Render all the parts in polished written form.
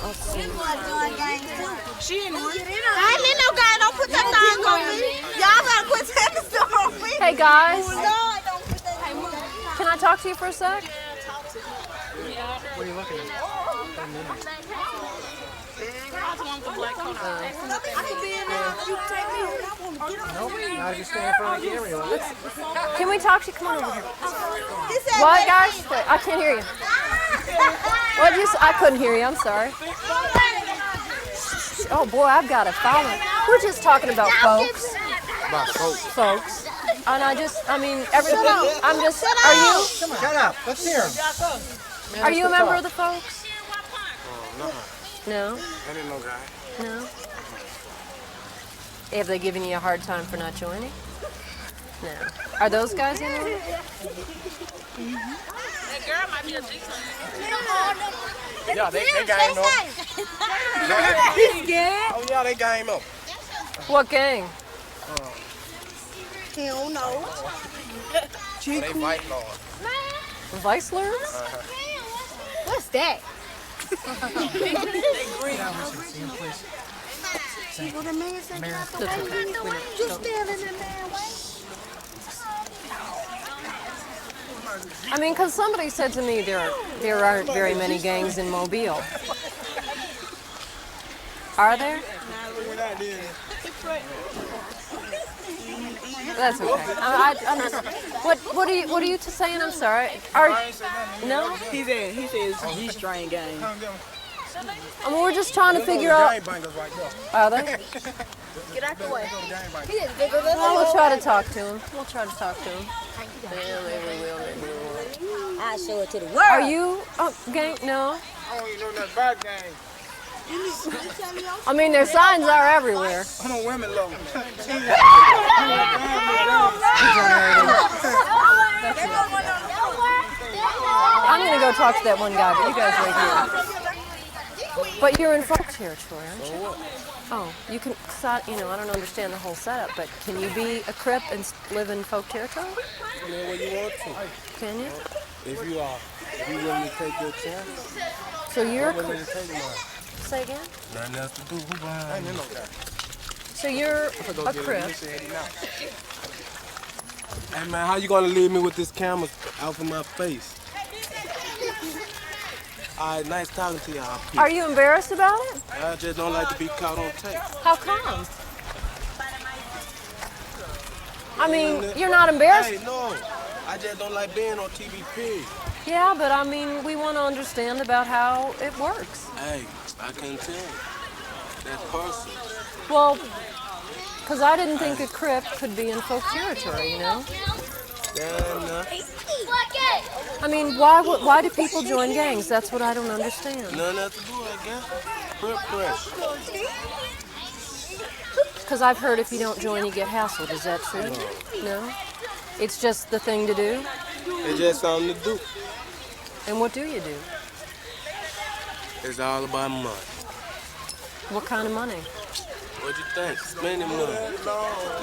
Let's see. She in one. I ain't in no gang. Don't put that thing on me. Y'all gotta quit saying the stuff on me. Hey guys, Lord, don't put that thing on me. can I talk to you for a sec? What are you looking at? I can be in there. You take me. Nope, not if you stand in front of the camera. Can we talk to you? Come on over here. He said, What, guys? Wait, I can't hear you. What did you say? I couldn't hear you. I'm sorry. Oh boy, I've got a following. We're just talking about folks. About folks. Folks. And I mean, everything. I'm just. Are you? Shut up. Let's hear him. Are you a member of the folks? No. No. I didn't know that. No. Have they given you a hard time for not joining? No. Are those guys in there? that girl might be a decent. Yeah, they game up. He's scared. Oh yeah, they game up. What gang? He don't know. They fight Lord. Vice lords? What's that? Well, the man said you have to wait in the way. You standing in there waiting. I mean, because somebody said to me there aren't very many gangs in Mobile. Are there? That's okay. I'm just, what are you saying? I'm sorry. No? He says G-string gang. I mean, we're just trying to figure out. Are they? Get out the way. Well, we'll try to talk to him. Yeah, maybe we will. I show it to the world. Are you gang? No. I don't even know nothing about gang. I mean, their signs are everywhere. I know women love them. I'm gonna go talk to that one guy, but you guys wait here. But you're in folk territory, aren't you? Oh, you can. I don't understand the whole setup, but can you be a Crip and live in folk territory? Where you want to. Can you? If you willing to take your chance. So you're a willing Crip. to take mine. Say again? Nothing else to do. Who behind? I ain't know that. So you're a Crip. Hey man, how you gonna leave me with this camera out of my face? All right, nice talking to y'all. Are you embarrassed about it? I just don't like to be caught on tape. How come? I mean, you're not embarrassed. Hey, no. I just don't like being on TV, period. Yeah, but I mean, we want to understand about how it works. Hey, I can tell you. That's personal. Well, because I didn't think a Crip could be in folk territory, you know? I mean, why do people join gangs? That's what I don't understand. Nothing else to do, I guess. Crip pressure. Because I've heard if you don't join, you get hassled. Is that true? No? It's just the thing to do? It's just something to do. And what do you do? It's all about money. What kind of money? What you think? Spending money. I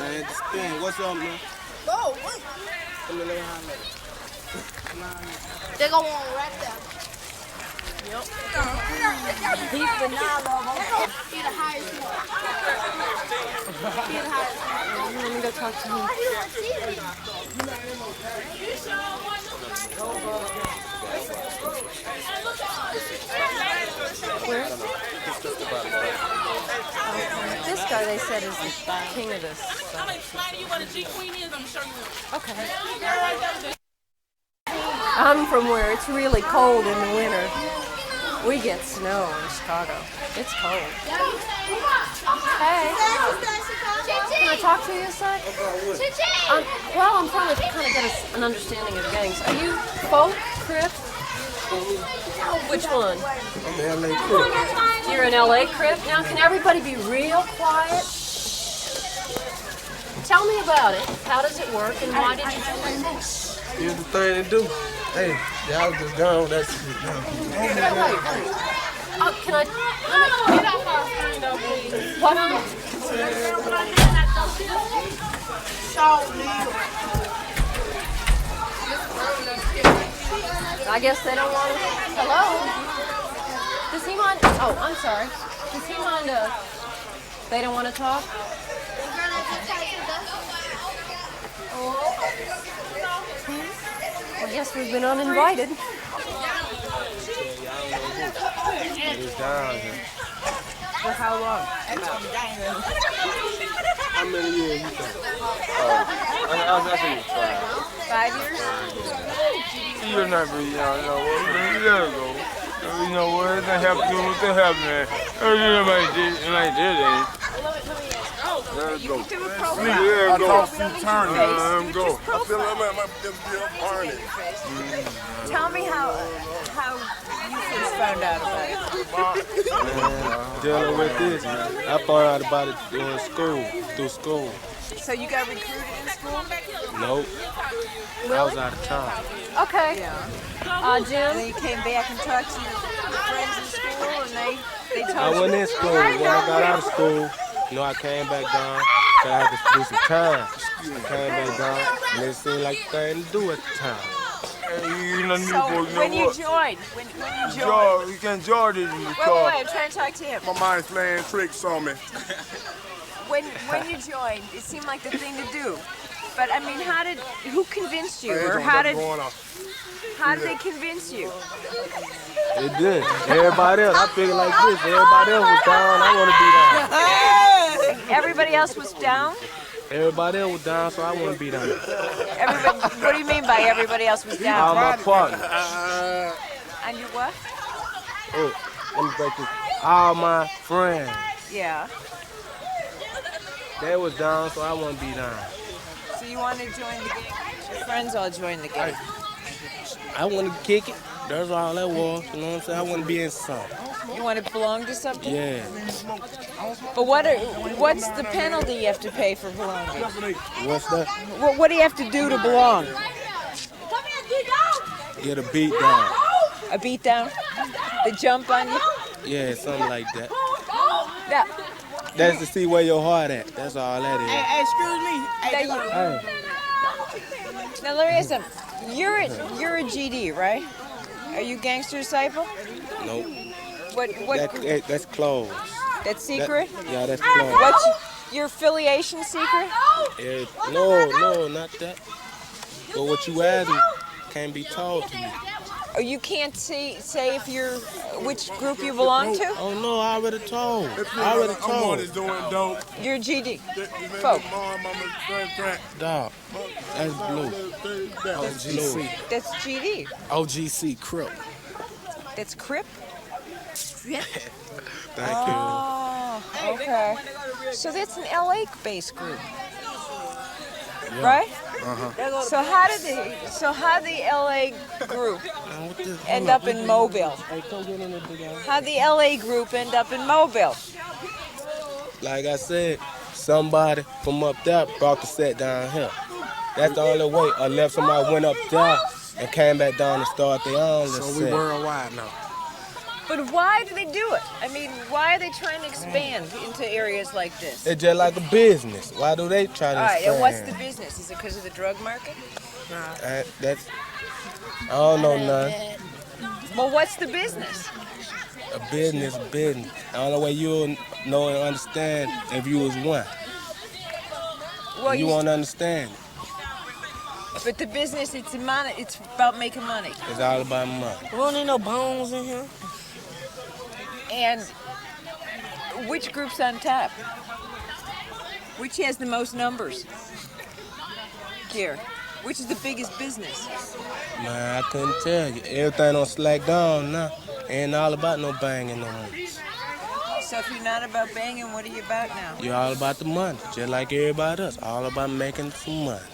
had to spend. What's up, man? Oh, wait. Come here, let me holler. They're going to want right there. Yep. He's phenomenal. He's the highest one. He's the highest one. Let me go talk to him. Where? This guy, they said, is the king of this. I'm explaining you what a G Queen is. I'm gonna show you. Okay. I'm from where it's really cold in the winter. We get snow in Chicago. It's cold. Hey. Can I talk to you a sec? Well, I'm trying to kind of get an understanding of gangs. Are you folk, Crip? Which one? I'm an LA Crip. You're an LA Crip? Now, can everybody be real quiet? Tell me about it. How does it work and why did you join this? Here's the thing to do. Hey, y'all just gone. That's it. Wait. Can I? Get off our screen, though, please. What? I guess they don't want to. Hello? Does he mind? Oh, I'm sorry. Does he mind? They don't want to talk. I guess we've been uninvited. It's down here. For how long? How many years you think? I think it's 5. 5 years? You're not really young, you know what? You gotta go. You know what? It doesn't have to do with what happened. Everybody did it. Let's go. I talked to Turner. Let him go. I feel like I might just be up Arnie. Tell me how you first found out about it. Dealing with this, I found out about it through school. So you got recruited in school? Nope. I was out of town. Okay. Yeah. Jim? And then you came back and talked to your friends in school, and they I told you. went in school. When I got out of school, I came back down. So I had to do some time. I came back down, and it seemed like the thing to do at the time. You know, So Newport, you when know you what? joined, when you joined. George, you can't George it in the Wait, car. I'm trying to talk to him. My mind's playing tricks on me. When you joined, it seemed like the thing to do. But I mean, who convinced you, or how did they convince you? It did. Everybody else, I figured like this. Everybody else was down. I want to be down. Everybody else was down? Everybody else was down, so I want to be down. What do you mean by everybody else was All down? my partners. And you what? Oh, let me break this. All my friends. Yeah. They was down, so I want to be down. So you want to join the gang? Your friends all joined the gang. I want to kick it. That's all that was. You know what I'm saying? I want to be in something. You want to belong to something? Yeah. But what's the penalty you have to pay for belonging? What's that? What do you have to do to belong? Get a beat down. A beat down? They jump on you? Yeah, something like that. Yeah. That's to see where your heart at. That's all that is. Hey. Now let me ask you something. You're a GD, right? Are you gangster disciple? Nope. What? That's closed. That's secret? Yeah, that's closed. What's your affiliation secret? No, not that. But what you asked me can't be told to me. Or you can't say if you're which group you belong to? Oh no, I already told. I already told. You're a GD. Folk. Dog. That's blue. OGC. That's GD. OGC Crip. That's Crip? Thank you. Oh, okay. So that's an LA-based group, right? So how did the LA group end up in Mobile? How did the LA group end up in Mobile? Like I said, somebody from up there brought the set down here. That's the only way. Unless somebody went up there and came back down and started their own little set. So we worldwide now. But why do they do it? I mean, why are they trying to expand into areas like this? It's just like a business. Why do they try to All right, expand? and what's the business? Is it because of the drug market? I don't know nothing. Well, what's the business? A business. The only way you'll know and understand if you was one. Well, you won't understand it. But the business, it's about making money. It's all about money. We don't need no bones in here. And which group's on top? Which has the most numbers? Here. Which is the biggest business? Man, I couldn't tell you. Everything on slack down now. Ain't all about no banging no more. So if you're not about banging, what are you about now? You're all about the money, just like everybody else. All about making some money.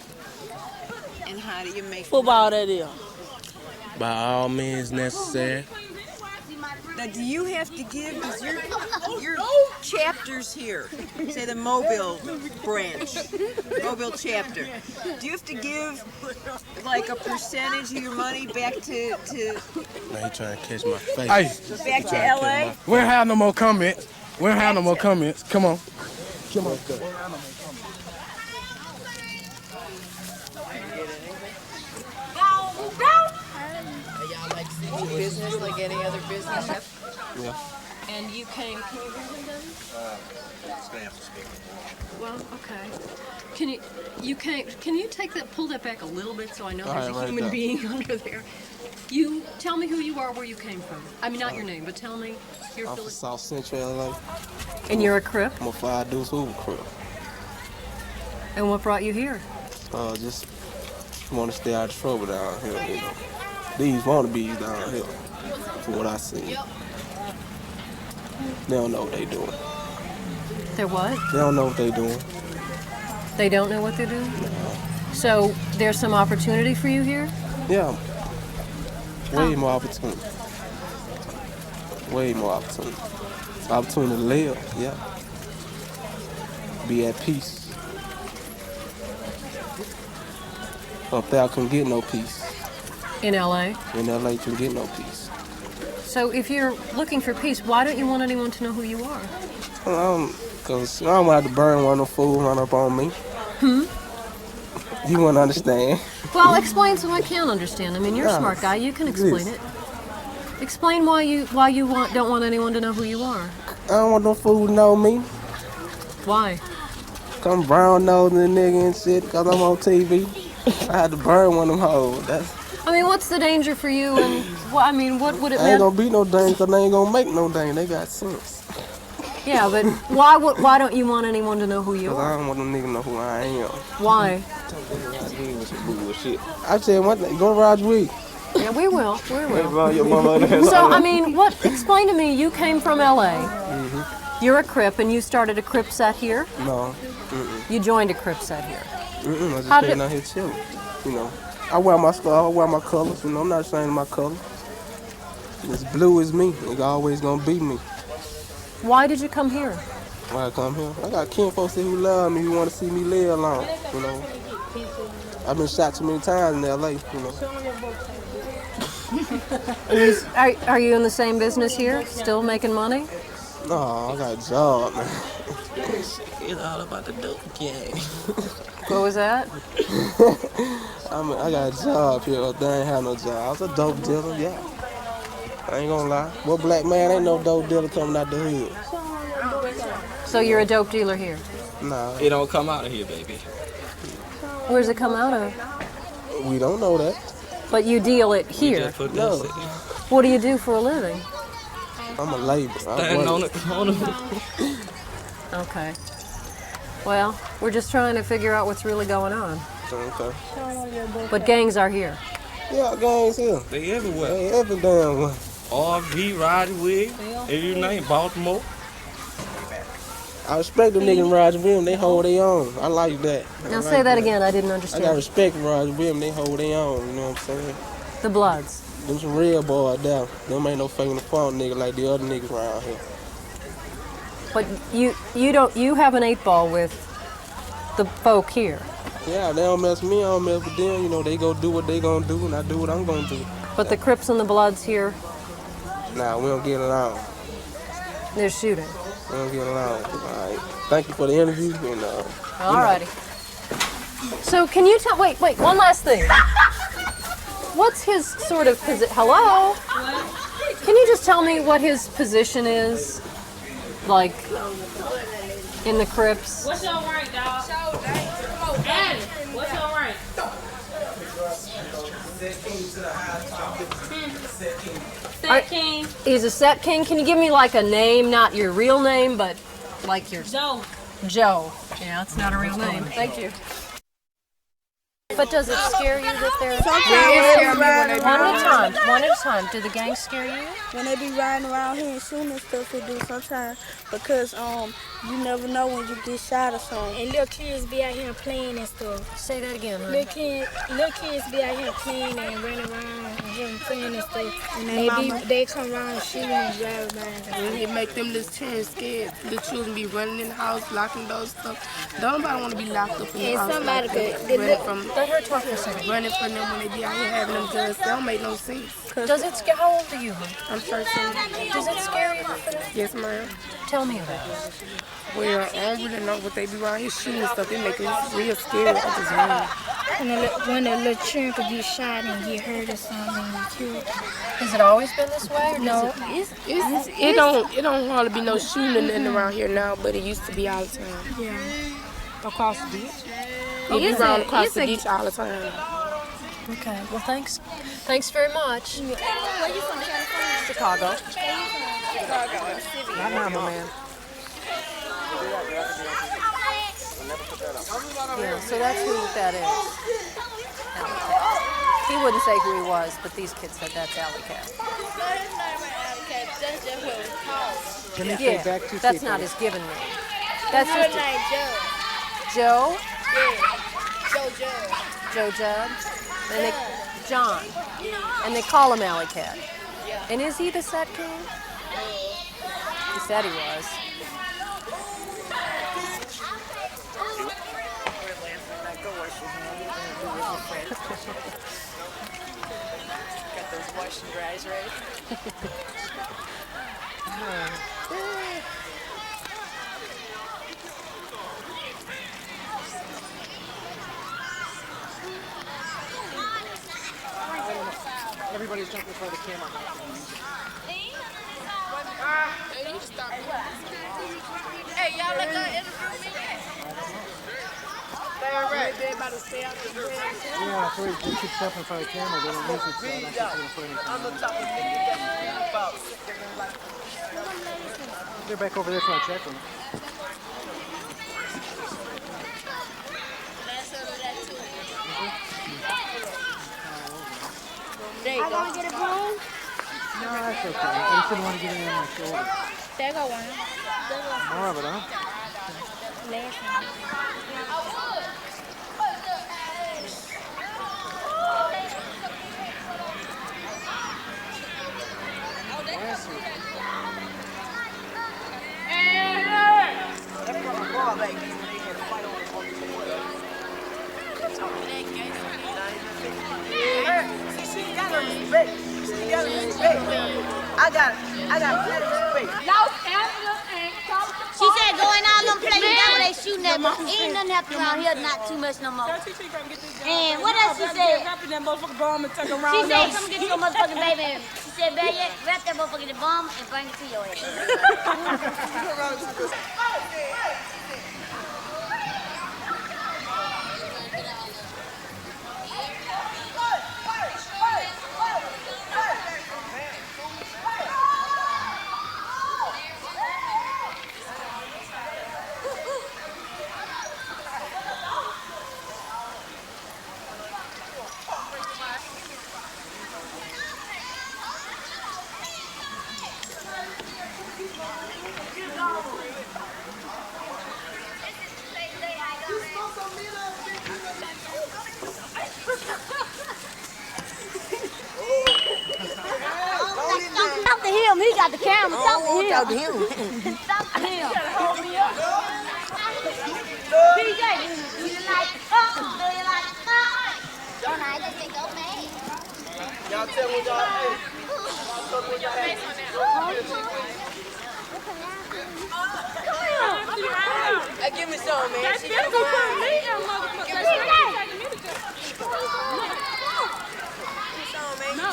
And how do you make Football that is. By all means necessary. Now, do you have to give, because your chapters here, say the Mobile branch, Mobile chapter, do you have to give like a percentage of your money back to Now you trying to catch my face. Hey, back to LA? we don't have no more comments. We don't have no more comments. Come on. Come on. Business like any other business. Yeah. And you came, can you hear him, Debbie? Well, okay. Can you pull that back a little bit so I know there's a human being under there? You, tell me who you are, where you came from. I mean, not your name, but tell me. I'm from South Central LA. And you're a Crip? I'm a 5 Deuce Hoover Crip. And what brought you here? Just want to stay out of trouble down here, you know. These wannabes down here, from what I see. They don't know what they doing. They're what? They don't know what they doing. They don't know what they're doing? No. So there's some opportunity for you here? Yeah. Way more opportunity. Way more opportunity. Opportunity to live, yeah. Be at peace. Up there I couldn't get no peace. In LA? In LA you couldn't get no peace. So if you're looking for peace, why don't you want anyone to know who you are? Because I don't want to have to burn one of the fools run up on me. You wouldn't understand. Well, explain so I can understand. I mean, you're a smart guy. You can explain it. Explain why you don't want anyone to know who you are. I don't want no fool to know me. Why? Come brown nosing nigga and shit because I'm on TV. I had to burn one of them hoes. I mean, what's the danger for you? And I mean, what would it mean? Ain't gonna be no danger because they ain't gonna make no danger. They got sense. Yeah, but why don't you want anyone to know who you Because I are? don't want them niggas to know who I am. Why? I said one thing, go to Roger Week. Yeah, we will. We will. Your mama. So, I mean, explain to me, you came from LA. You're a Crip, and you started a Crip set here? No. You joined a Crip set here. I just came out here chilling. You know, I wear my colors. You know, I'm not ashamed of my color. As blue as me. It's always gonna be me. Why did you come here? Why I come here? I got kin folks who love me, who want to see me live long. You know, I've been shot too many times in LA. You know. Are you in the same business here? Still making money? No, I got a job, man. It's all about the dope gang. What was that? I got a job here. They ain't have no job. I was a dope dealer, yeah. I ain't gonna lie. What black man ain't no dope dealer coming out the hood? So you're a dope dealer here? Nah. It don't come out of here, baby. Where's it come out of? We don't know that. But you deal it here? No. What do you do for a living? I'm a laborer. Standing on the corner. Okay. Well, we're just trying to figure out what's really going on. Okay. But gangs are here. Yeah, gangs here. They everywhere. They every damn one. RV, Roger Wig, every name, Baltimore. I respect the niggas in Roger Williams. They hold their own. I like that. Now say that again. I didn't I understand. got respect for Roger Williams. They hold their own. You know what I'm saying? The Bloods. Them some real boys there. Them ain't no faking the phone nigga like the other niggas around here. But you have an 8-ball with the folk here. Yeah, they don't mess with me. I don't mess with them. You know, they go do what they gonna do, and I do what I'm gonna do. But the Crips and the Bloods here, Nah, we don't get along. they're shooting. We don't get along. All right. Thank you for the interview. And Alrighty. So can you tell? Wait. One last thing. What's his sort of position? Hello. Can you just tell me what his position is, like in the Crips? What's your rank, dog? Hey, what's your rank? Set king. He's a set king. Can you give me like a name, not your real name, but like your Joe. Joe? Yeah, it's not a real name. Thank you. But does it scare you that they're one at a time? Do the gangs scare you? When they be riding around here and shooting and stuff, they do sometimes because you never know when you get shot or something. And little kids be out here playing and stuff. Say that again, honey. Little kids be out here playing and running around and getting playing and stuff. And they come around and shooting and drive by. And it make them little children scared. The children be running in the house, locking doors, stuff. Don't nobody want to be locked up in the And house. somebody Let her talk for a second. Running from them when they be out here having them guns. That don't make no sense. Does it scare? How old are you, honey? I'm 13. Does it scare you for the Yes, ma'am. Tell me about it. Well, I don't really know what they be around here shooting and stuff. It make it real scary. I just run. When the little children could get shot and get hurt or something and get killed. Has it always been this way? Or No, It don't hardly be no shooting or nothing around here now, but it used to be all the time. yeah. Across the beach? It be around across the beach all the time. Okay. Well, thanks. Thanks very much. Where you from, California? Chicago. Not now, my man. Yeah, so that's who that is. Alley Cat. He wouldn't say who he was, but these kids said that's Alley Cat. That's just what it's called. Yeah, that's not his given name. That's Her just name Joe. Joe. Yeah. Joe. Joe Judd. And they, John. And they call him Alley Cat. Yeah. And is he the set king? He said he was. Got those wash and dries, right? Everybody's jumping for the camera. Hey, y'all let that interview me? Everybody stay out the way. Yeah, so they keep stuff in front of the camera. They don't use it, so I'm not going to put anything on. They're back over there trying to check them. There you go. I get a broom? No, that's okay. I just didn't want to get it on my shoulder. There go one. More of it, huh? Last I got plenty of space. She said go in all them places down where they shooting at, but ain't nothing happening around here, not too much no more. And what else she said? She said, come get your motherfucking baby. She said, baby, wrap that motherfucker in the bomb and bring it to your ass. Talk to him, he got the camera. Talk to him. Talk to him. PJ, do you like Do you like Don't I just think okay? Y'all tell me what y'all ate. Hey, give me some, man. That's beautiful for me, motherfucker. No.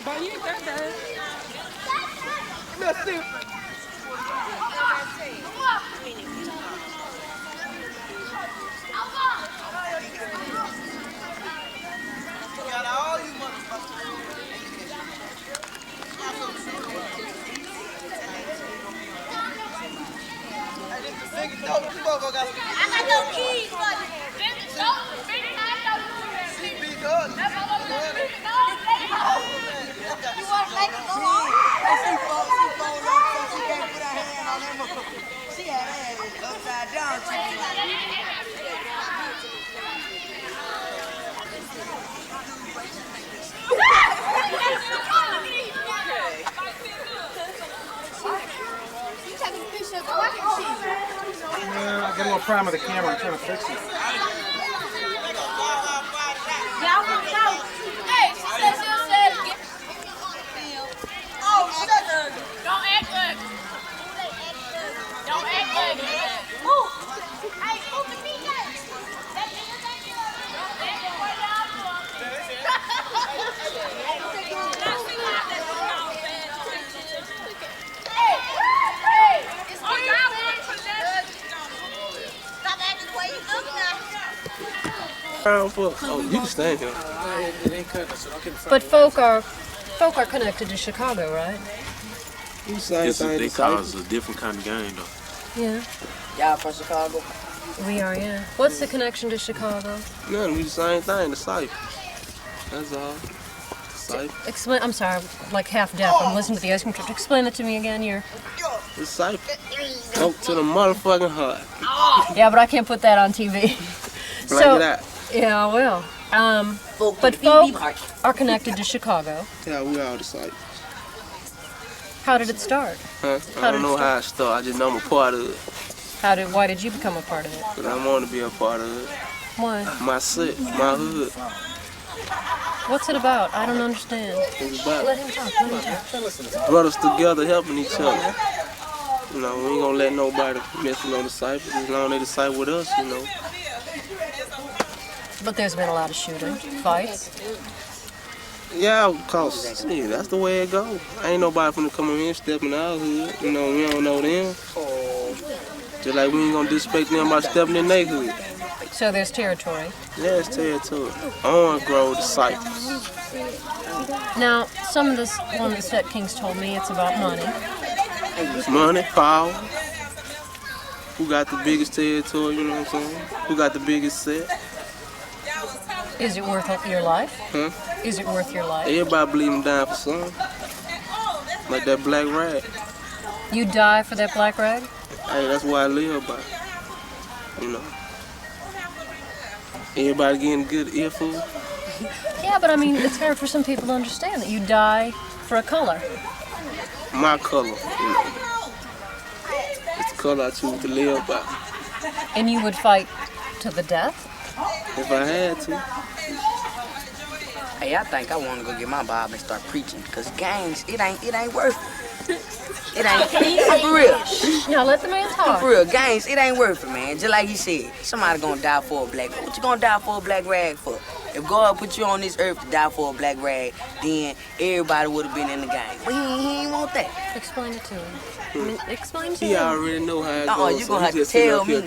But you ain't that bad. Let's see. Got all you motherfuckers. Hey, this is the biggest dog. This motherfucker got some. I got no keys for you. Big dog. You want to make it go on? She fold up so she can't put her hand on that motherfucker. She had her hand upside down. I got a little problem with the camera. I'm trying to fix it. Y'all want to know? Hey, she said she'll say it again. Oh, shut up. crown for? Oh, you can stand here. But folk are connected to Chicago, right? They call us a different kind of game, though. Yeah. Y'all from Chicago? We are, yeah. What's the connection to Chicago? Nothing, we the same thing, the Cypher. That's all. Cypher. Explain. I'm sorry, I'm like half deaf. I'm listening to the ice cream truck. Explain it to me again. The Cypher. Up to the motherfucking heart. Yeah, but I can't put that on TV. Like that. Yeah, I will. But folk are connected to Chicago. Yeah, we all the Cypher. How did it start? Huh? I don't know how it started. I just know I'm a part of it. Why did you become a part of it? Because I want to be a part of it. Why? My set, my hood. What's it about? I don't understand. It's about Let him talk. brothers together helping each other. You know, we ain't gonna let nobody mess with no disciples. As long as they disciple with us, you know. But there's been a lot of shooting, fights. Yeah, cause see, that's the way it go. Ain't nobody finna come in here stepping our hood. You know, we don't know them. Just like we ain't gonna disrespect them by stepping in their hood. So there's territory. Yeah, it's territory. Orange Grove disciples. Now, some of this one of the Set Kings told me it's about money. Money, power. Who got the biggest territory, you know what I'm saying? Who got the biggest set? Is it worth your life? Huh? Is it worth your life? Everybody believe them dying for something. Like that black rag. You die for that black rag? Hey, that's why I live by. You know. Everybody getting good ear food. Yeah, but I mean, it's hard for some people to understand that you die for a color. My color, you know. It's the color I choose to live by. And you would fight to the death? If I had to. Hey, I think I want to go get my Bible and start preaching, because gangs, it ain't worth it. It ain't, for real. Now let the man talk. For real, gangs, it ain't worth it, man. Just like he said, somebody gonna die for a black rag. What you gonna die for a black rag for? If God put you on this earth to die for a black rag, then everybody would have been in the gang. But he ain't want that. Explain it to him. I mean, explain to him. He already know how it goes. You gonna have to tell me.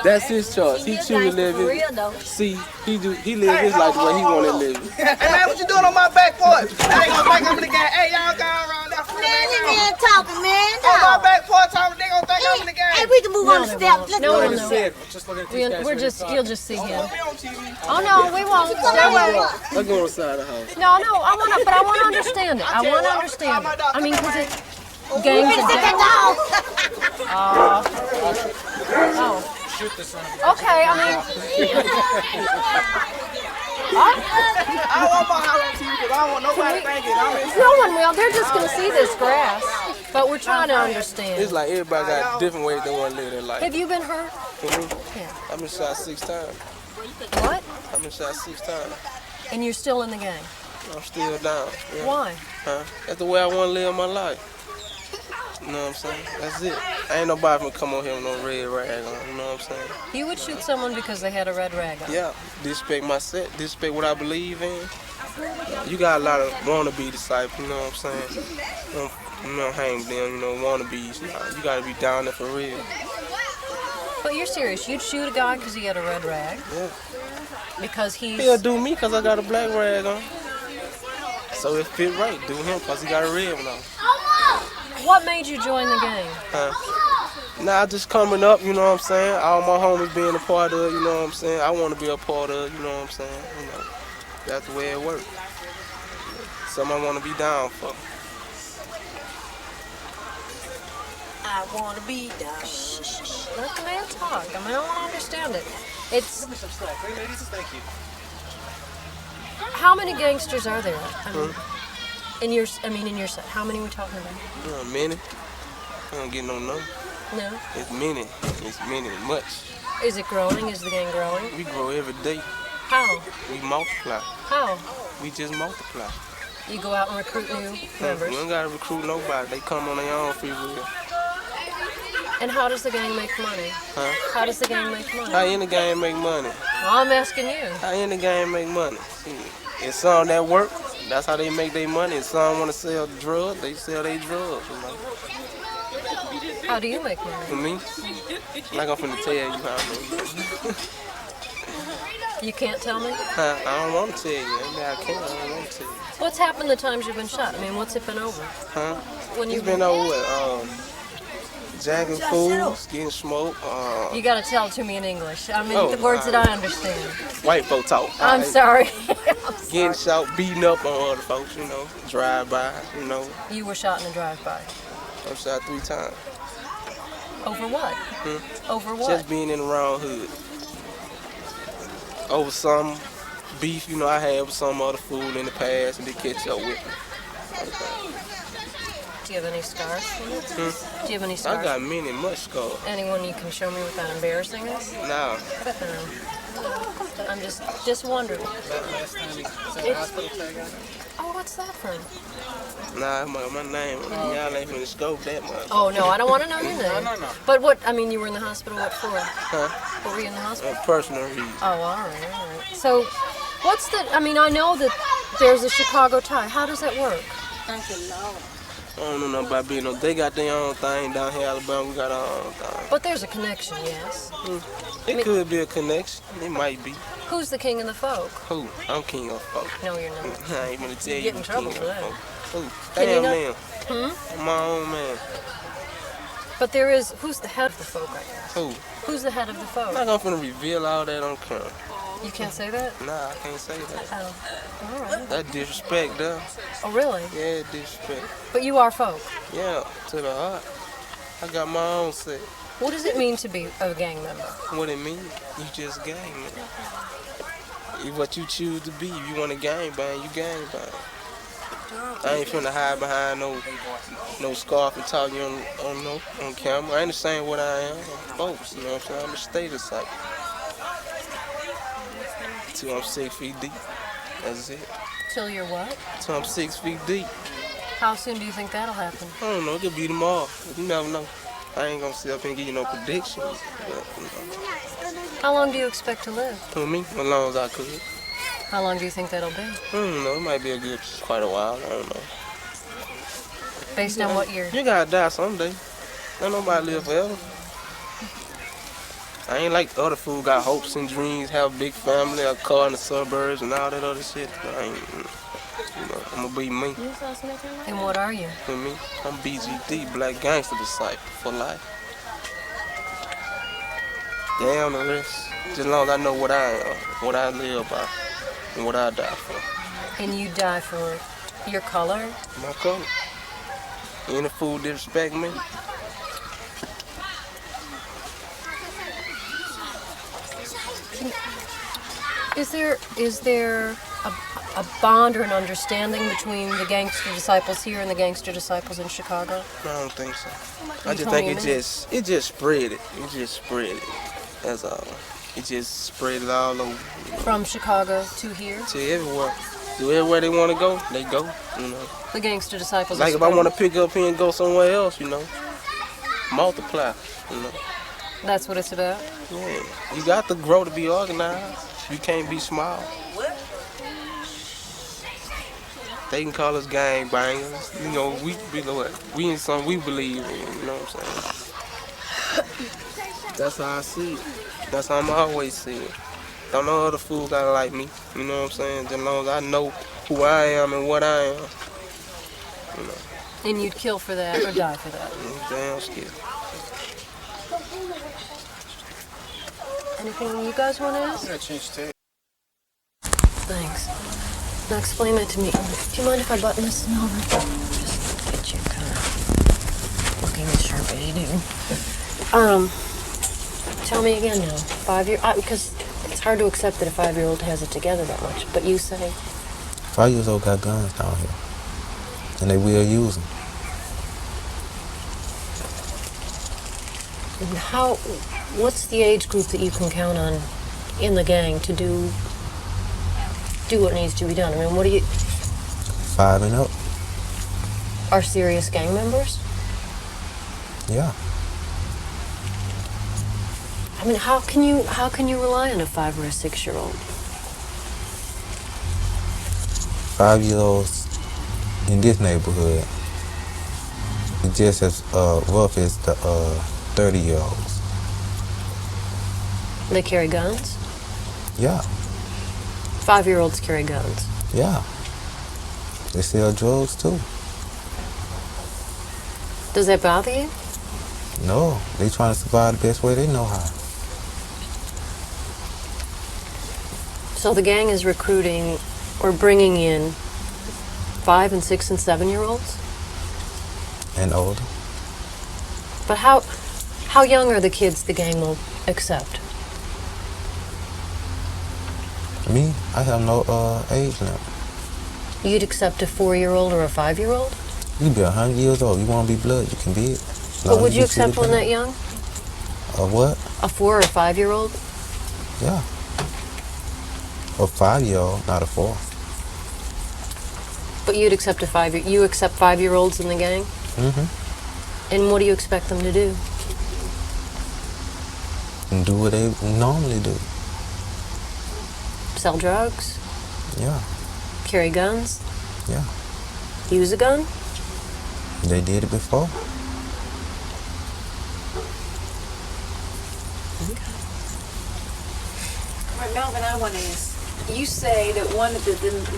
That's his choice. He choose to live it. See, he live his life the way he want to live it. Hey man, what you doing on my back porch? I ain't gonna think I'm in the game. Hey, y'all going around there for Man, this man talking, man. On my back porch, they gonna think I'm in the game. Hey, we can move on the step. Let's No, go. Just look at you'll just see him. Oh no, we won't. Stay away. Let's go inside the house. No, I want to understand it. I want to understand it. I mean, because it gangs are oh. Okay, I mean. I don't want my house on TV because I don't want nobody thinking. No one will. They're just going to see this grass. But we're trying to understand. It's like everybody got different ways they want to live their life. Have you been hurt? Mm-hmm. Yeah. I've been shot 6 times. What? I've been shot 6 times. And you're still in the gang? I'm still down. Yeah. Why? Huh? That's the way I want to live my life. You know what I'm saying? That's it. Ain't nobody gonna come on here with no red rag on. You know what I'm saying? You would shoot someone because they had a red rag on? Yeah. Disrespect my set. Disrespect what I believe in. You got a lot of wannabe disciples. You know what I'm saying? You don't hang with them. You know, wannabes. You gotta be down there for real. But you're serious? You'd shoot a guy because he had a red rag? Yeah. Because he's... He'll do me because I got a black rag on. So it fit right. Do him because he got a red one on. What made you join the gang? Nah, just coming up, you know what I'm saying? All my homies being a part of it, you know what I'm saying? I want to be a part of it, you know what I'm saying? You know, that's the way it works. Something I want to be down for. I want to be down. Let the man talk. I mean, I don't want to understand it. It's... Thank you. How many gangsters are there? In your set, how many are we talking about? Many. I don't get no number. No? It's many. It's many, much. Is it growing? Is the gang growing? We grow every day. How? We multiply. How? We just multiply. You go out and recruit new members? We don't got to recruit nobody. They come on their own free will. And how does the gang make money? Huh? How does the gang make money? How in the game make money? Well, I'm asking you. How in the game make money? It's some that work. That's how they make their money. If some want to sell drugs, they sell their drugs. You know? How do you make money? For me? Like I'm finna tell you how I make money. You can't tell me? I don't want to tell you. I mean, I can't. I don't want to tell you. What's happened the times you've been shot? I mean, what's it been over? Huh? When It's been over with jacking fools, getting smoked. You got to tell it to me in English. I mean, the words that I understand. White folk talk. I'm sorry. Getting shot, beating up on other folks, you know, drive-by, you know. You were shot in a drive-by. I'm shot 3 times. Over what? Over what? Just being in the wrong hood. Over some beef, you know, I had with some other fool in the past and they catch up with me. Do you have any scars? Do you have any scars? I got many, much scars. Anyone you can show me without embarrassing us? No. I'm just wondering. Oh, what's that from? Nah, my name. Y'all ain't finna scope that much. Oh, no, I don't want to know your name. No. But what, I mean, you were in the hospital, what for? Huh? What were you in the hospital? Personal reasons. Oh, all right. So, what's the, I mean, I know that there's a Chicago tie. How does that work? Thank you, Lord. I don't know nothing about being no. They got their own thing down here in Alabama. We got our own thing. But there's a connection, yes. It could be a connection. It might be. Who's the king of the folk? Who? I'm king of folk. No, you're not. I ain't gonna tell you. Get in trouble king for of that. folk. Who? Can you Damn not- man. I'm my own man. But there is, who's the head of the folk, I guess? Who? Who's the head of the folk? I'm not gonna reveal all that on camera. You can't say that? Nah, I can't say that. Oh, all right. That disrespect, though. Oh, really? Yeah, disrespect. But you are folk. Yeah, to the heart. I got my own set. What does it mean to be a gang member? What it mean? You just gang member. It's what you choose to be. If you want to gang bang, you gang bang. I ain't finna hide behind no scarf and talk you on camera. I ain't the same what I am. I'm folks, you know what I'm saying? I'm a status type. Till I'm 6 feet deep. That's it. Till you're what? Till I'm 6 feet deep. How soon do you think that'll happen? I don't know. It could be tomorrow. You never know. I ain't gonna sit up and give you no predictions. But, you know. How long do you expect to live? For me, as long as I could. How long do you think that'll be? I don't know. It might be quite a while. I don't know. Based on what year? You gotta die someday. Don't nobody live forever. I ain't like the other fool got hopes and dreams, have a big family, a car in the suburbs and all that other shit. I ain't, you know, I'm gonna be me. And what are you? For me, I'm BGD, Black Gangster Disciple for life. Damn the rest. Just as long as I know what I am, what I live by, and what I die for. And you die for your color? My color. Any fool disrespect me. Is there a bond or an understanding between the gangster disciples here and the gangster disciples in Chicago? I don't think so. I just think it just spread it. It just spread it. That's all. It just spread it all over. From Chicago to here? To everywhere. To everywhere they want to go, they go. You know. The gangster disciples. Like if I want to pick up here and go somewhere else, you know, multiply. You know. That's what it's about. Yeah. You got to grow to be organized. You can't be small. They can call us gang bangers. You know, we in something we believe in, you know what I'm saying? That's how I see it. That's how I'm always see it. Don't know other fools gotta like me, you know what I'm saying? As long as I know who I am and what I am, you know. And you'd kill for that or die for that? Damn scared. Anything you guys want to ask? I change tape. Thanks. Now explain that to me. Do you mind if I button this? No. Just get you kind of looking as sharp as you do. Tell me again now. 5 year, because it's hard to accept that a 5-year-old has it together that much. But you say 5 years old got guns down here, and they will use them. how? What's the age group that you can count on in the gang to do what needs to be done? I mean, what do you? 5 and up. Are serious gang members? Yeah. I mean, how can you rely on a 5 or a 6-year-old? 5-year-olds in this neighborhood is just as rough as the 30-year-olds. They carry guns? Yeah. 5-year-olds carry guns. Yeah. They sell drugs too. Does that bother you? No, they trying to survive the best way they know how. So the gang is recruiting or bringing in 5 and 6 and 7-year-olds? And older. But how young are the kids the gang will accept? Me, I have no age limit. You'd accept a 4-year-old or a 5-year-old? You can be 100 years old. You want to be blood, you can be it. But would you accept one that young? A what? A 4 or a 5-year-old? Yeah. A 5-year-old, not a 4. But you'd accept a 5-year. You accept 5-year-olds in the gang? Mm-hmm. And what do you expect them to do? And do what they normally do. Sell drugs? Yeah. Carry guns? Yeah. Use a gun? They did it before. All right, Melvin, I want to ask. You say that one of the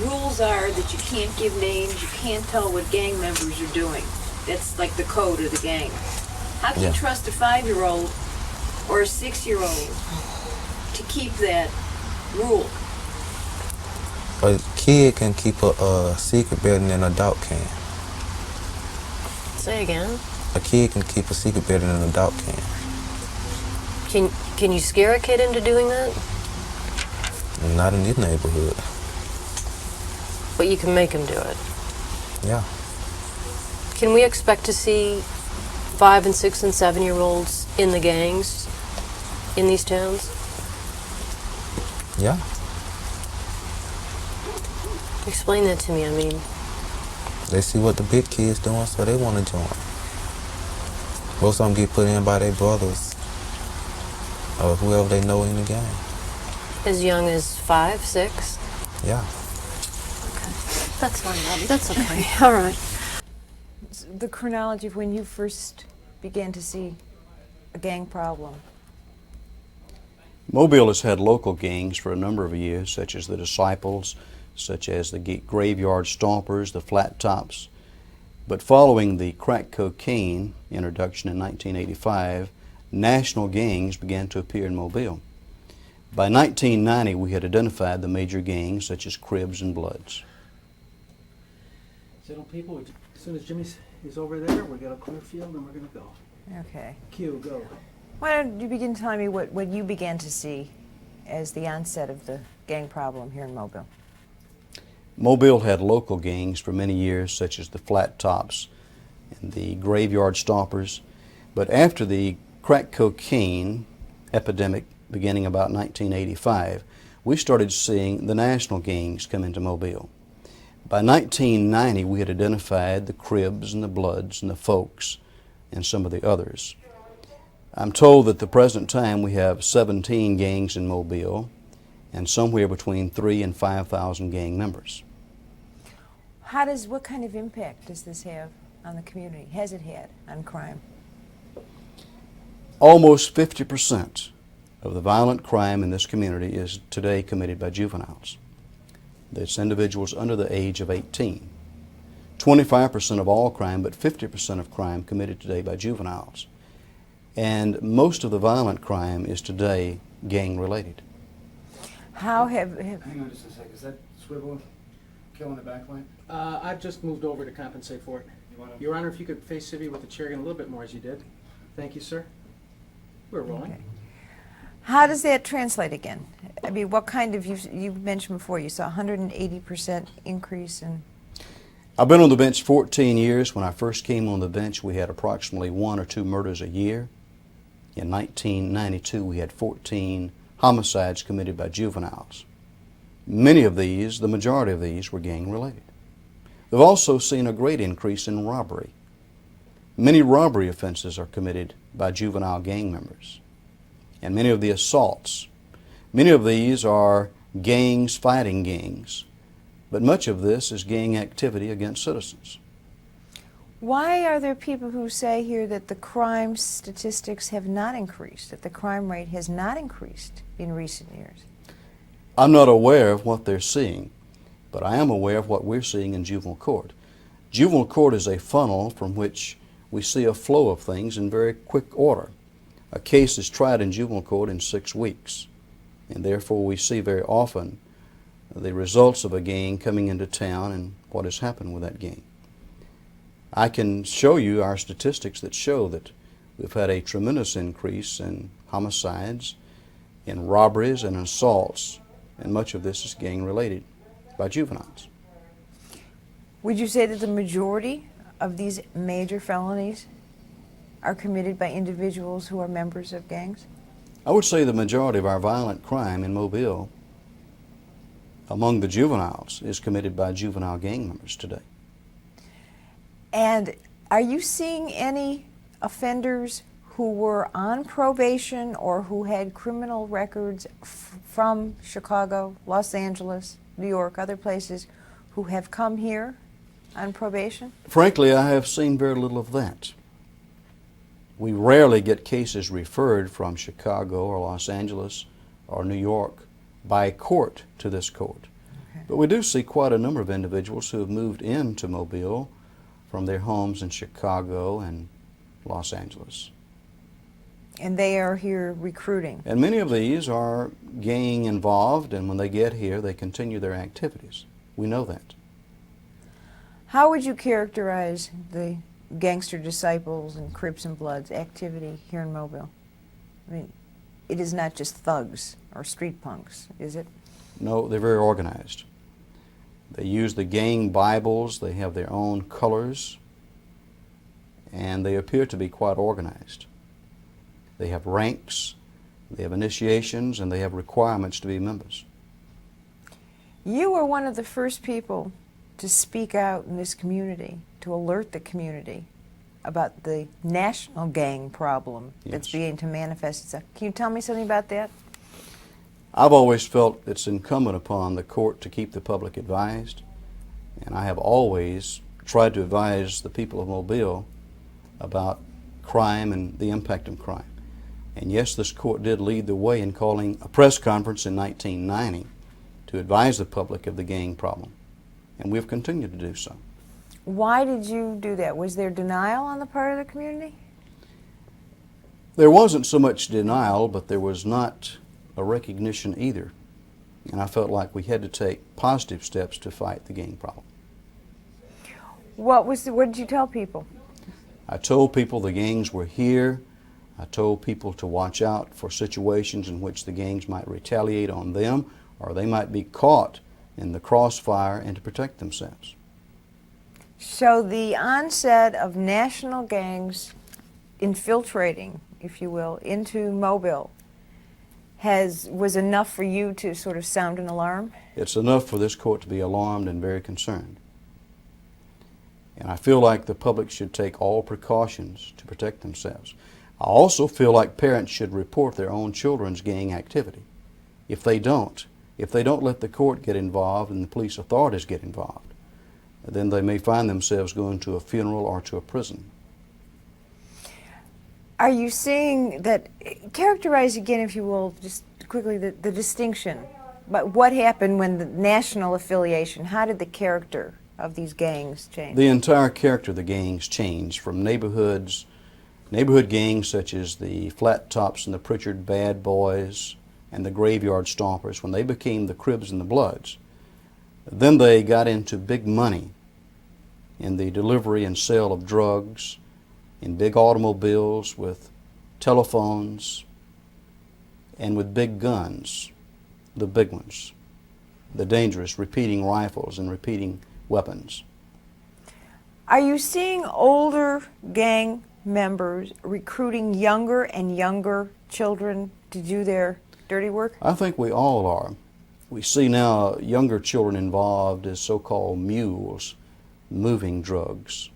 rules are that you can't give names, you can't tell what gang members are doing. That's like the code of the gang. How can you trust a 5-year-old or a 6-year-old to keep that rule? A kid can keep a secret better than an adult can. Say again. A kid can keep a secret better than an adult can. Can you scare a kid into doing that? Not in this neighborhood. But you can make him do it. Yeah. Can we expect to see 5 and 6 and 7-year-olds in the gangs in these towns? Yeah. Explain that to me. I mean, they see what the big kids doing, so they want to join. Most of them get put in by their brothers or whoever they know in the gang. as young as 5, 6? Yeah. Okay. That's fine, Bobby. That's okay. All right. The chronology of when you first began to see a gang problem. Mobile has had local gangs for a number of years, such as the Disciples, such as the Graveyard Stompers, the Flat Tops. But following the crack cocaine introduction in 1985, national gangs began to appear in Mobile. By 1990, we had identified the major gangs such as Cribs and Bloods. Settle people, as soon as Jimmy is over there, we got a clear field and we're going to go. Okay. Q, go. Why don't you begin telling me what you began to see as the onset of the gang problem here in Mobile? Mobile had local gangs for many years, such as the Flat Tops and the Graveyard Stompers. But after the crack cocaine epidemic beginning about 1985, we started seeing the national gangs come into Mobile. By 1990, we had identified the Cribs and the Bloods and the Folks and some of the others. I'm told that at the present time we have 17 gangs in Mobile and somewhere between 3,000 and 5,000 gang members. What kind of impact does this have on the community? Has it had on crime? Almost 50% of the violent crime in this community is today committed by juveniles. That's individuals under the age of 18. 25% of all crime, but 50% of crime committed today by juveniles. And most of the violent crime is today gang-related. How have... Hang on just a sec. Is that swivel killing the backlight? I've just moved over to compensate for it. Your Honor, if you could face Civvy with the chair again a little bit more as you did. Thank you, sir. We're rolling. Okay. How does that translate again? I mean, what kind of, you mentioned before, you saw 180% increase in... I've been on the bench 14 years. When I first came on the bench, we had approximately 1 or 2 murders a year. In 1992, we had 14 homicides committed by juveniles. Many of these, the majority of these, were gang-related. We've also seen a great increase in robbery. Many robbery offenses are committed by juvenile gang members. And many of the assaults, many of these are gangs fighting gangs. But much of this is gang activity against citizens. Why are there people who say here that the crime statistics have not increased, that the crime rate has not increased in recent years? I'm not aware of what they're seeing, but I am aware of what we're seeing in juvenile court. Juvenile court is a funnel from which we see a flow of things in very quick order. A case is tried in juvenile court in 6 weeks, and therefore we see very often the results of a gang coming into town and what has happened with that gang. I can show you our statistics that show that we've had a tremendous increase in homicides, in robberies and assaults, and much of this is gang-related by juveniles. Would you say that the majority of these major felonies are committed by individuals who are members of gangs? I would say the majority of our violent crime in Mobile among the juveniles is committed by juvenile gang members today. And are you seeing any offenders who were on probation or who had criminal records from Chicago, Los Angeles, New York, other places, who have come here on probation? Frankly, I have seen very little of that. We rarely get cases referred from Chicago or Los Angeles or New York by court to this court. Okay. But we do see quite a number of individuals who have moved into Mobile from their homes in Chicago and Los Angeles. And they are here recruiting. And many of these are gang involved, and when they get here, they continue their activities. We know that. How would you characterize the Gangster Disciples and Crips and Bloods activity here in Mobile? I mean, it is not just thugs or street punks, is it? No, they're very organized. They use the gang Bibles, they have their own colors, and they appear to be quite organized. They have ranks, they have initiations, and they have requirements to be members. You were one of the first people to speak out in this community, to alert the community about the national gang problem that's beginning to manifest itself. Can you tell me something about that? I've always felt it's incumbent upon the court to keep the public advised, and I have always tried to advise the people of Mobile about crime and the impact of crime. And yes, this court did lead the way in calling a press conference in 1990 to advise the public of the gang problem, and we've continued to do so. Why did you do that? Was there denial on the part of the community? There wasn't so much denial, but there was not a recognition either. And I felt like we had to take positive steps to fight the gang problem. What did you tell people? I told people the gangs were here. I told people to watch out for situations in which the gangs might retaliate on them, or they might be caught in the crossfire, and to protect themselves. So the onset of national gangs infiltrating, if you will, into Mobile was enough for you to sort of sound an alarm? It's enough for this court to be alarmed and very concerned. And I feel like the public should take all precautions to protect themselves. I also feel like parents should report their own children's gang activity. If they don't let the court get involved and the police authorities get involved, then they may find themselves going to a funeral or to a prison. Are you seeing that, characterize again, if you will, just quickly, the distinction, but what happened when the national affiliation, how did the character of these gangs change? The entire character of the gangs changed from neighborhood gangs such as the Flat Tops and the Pritchard Bad Boys and the Graveyard Stompers, when they became the Crips and the Bloods. Then they got into big money in the delivery and sale of drugs, in big automobiles with telephones, and with big guns, the big ones, the dangerous repeating rifles and repeating weapons. Are you seeing older gang members recruiting younger and younger children to do their dirty work? I think we all are. We see now younger children involved as so-called mules, moving drugs,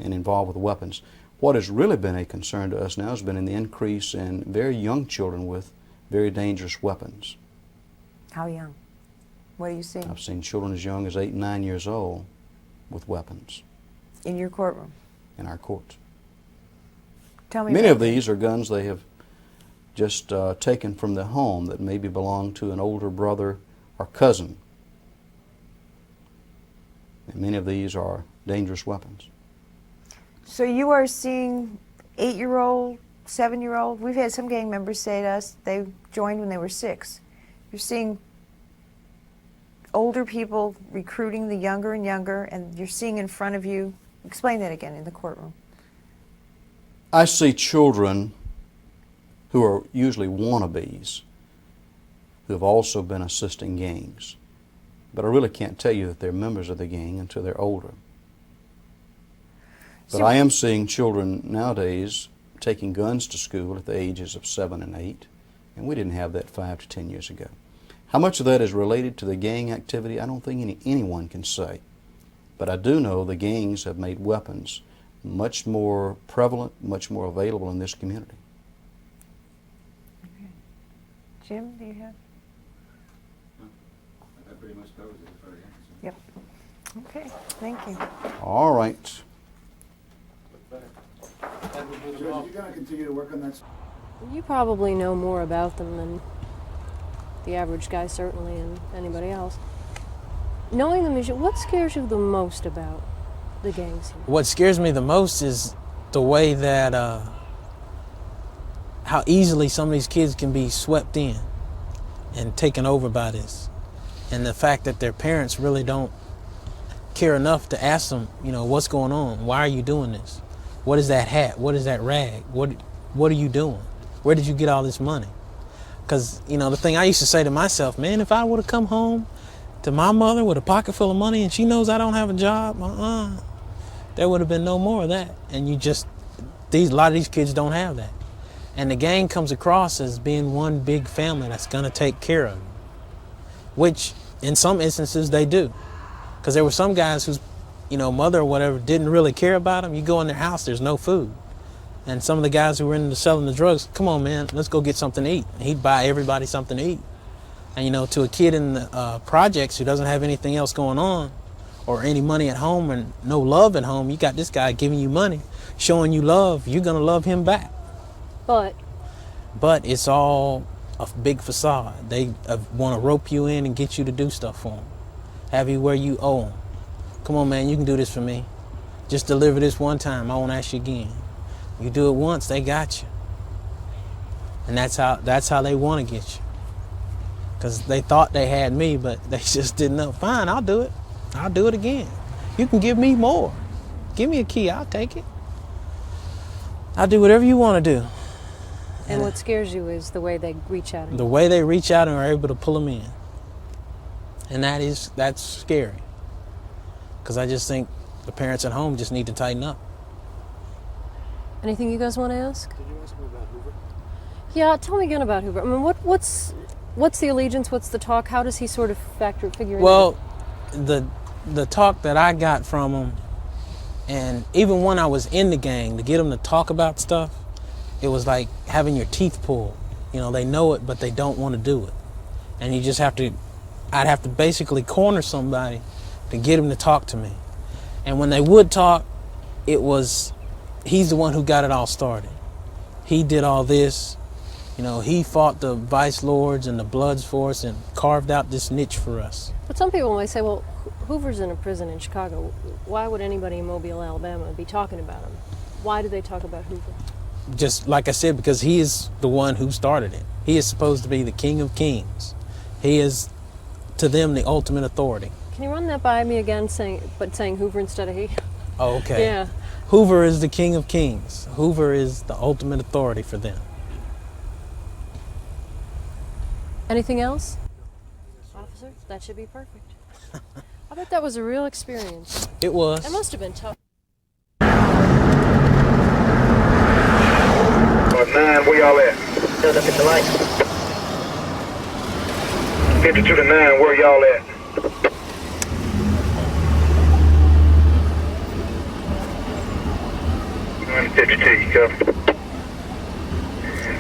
and involved with weapons. What has really been a concern to us now has been in the increase in very young children with very dangerous weapons. How young? What do you see? I've seen children as young as 8 and 9 years old with weapons. In your courtroom? In our courts. Tell me Many of these are guns they have just taken from their home that maybe belonged to an older brother or cousin. And many of these are dangerous weapons. So you are seeing 8-year-old, 7-year-old. We've had some gang members say to us they joined when they were 6. You're seeing older people recruiting the younger and younger, and you're seeing in front of you. Explain that again in the courtroom. I see children who are usually wannabes who have also been assisting gangs. But I really can't tell you that they're members of the gang until they're older. But I am seeing children nowadays taking guns to school at the ages of 7 and 8, and we didn't have that 5 to 10 years ago. How much of that is related to the gang activity, I don't think anyone can say. But I do know the gangs have made weapons much more prevalent, much more available in this community. Okay. Jim, do you have? That pretty much covers it. Yep. Okay, thank you. All right. Judge, are you going to continue to work on that? You probably know more about them than the average guy, certainly, and anybody else. Knowing them, what scares you the most about the gangs here? What scares me the most is the way that, how easily some of these kids can be swept in and taken over by this. And the fact that their parents really don't care enough to ask them, you know, what's going on? Why are you doing this? What is that hat? What is that rag? What are you doing? Where did you get all this money? Because, you know, the thing I used to say to myself, man, if I would have come home to my mother with a pocket full of money and she knows I don't have a job, there would have been no more of that. And a lot of these kids don't have that. And the gang comes across as being one big family that's going to take care of you, which in some instances they do. Because there were some guys whose, you know, mother or whatever didn't really care about them. You go in their house, there's no food. And some of the guys who were into selling the drugs, come on, man, let's go get something to eat. And he'd buy everybody something to eat. And, you know, to a kid in the projects who doesn't have anything else going on or any money at home and no love at home, you got this guy giving you money, showing you love, you're going to love him back. But it's all a big facade. They want to rope you in and get you to do stuff for them. Have you where you owe them. Come on, man, you can do this for me. Just deliver this one time. I won't ask you again. You do it once, they got you. And that's how they want to get you. Because they thought they had me, but they just didn't know. Fine, I'll do it. I'll do it again. You can give me more. Give me a key, I'll take it. I'll do whatever you want to do. And what scares you is the way they reach out. The way they reach out and are able to pull them in. And that's scary. Because I just think the parents at home just need to tighten up. Anything you guys want to ask? Did you ask me about Hoover? Yeah, tell me again about Hoover. I mean, what's the allegiance? What's the talk? How does he sort of figure in? Well, the talk that I got from him, and even when I was in the gang, to get him to talk about stuff, it was like having your teeth pulled. You know, they know it, but they don't want to do it. And you just have to, I'd have to basically corner somebody to get him to talk to me. And when they would talk, it was, he's the one who got it all started. He did all this. You know, he fought the vice lords and the Bloods for us and carved out this niche for us. But some people might say, well, Hoover's in a prison in Chicago. Why would anybody in Mobile, Alabama be talking about him? Why do they talk about Hoover? Just like I said, because he is the one who started it. He is supposed to be the king of kings. He is, to them, the ultimate authority. Can you run that by me again, saying Hoover instead of he? Oh, okay. Yeah. Hoover is the king of kings. Hoover is the ultimate authority for them. Anything else? Officer, that should be perfect. I bet that was a real experience. It was. It must have been tough. 9, where y'all at? Look at the light. 52 to 9, where y'all at? I'm 52, you copy?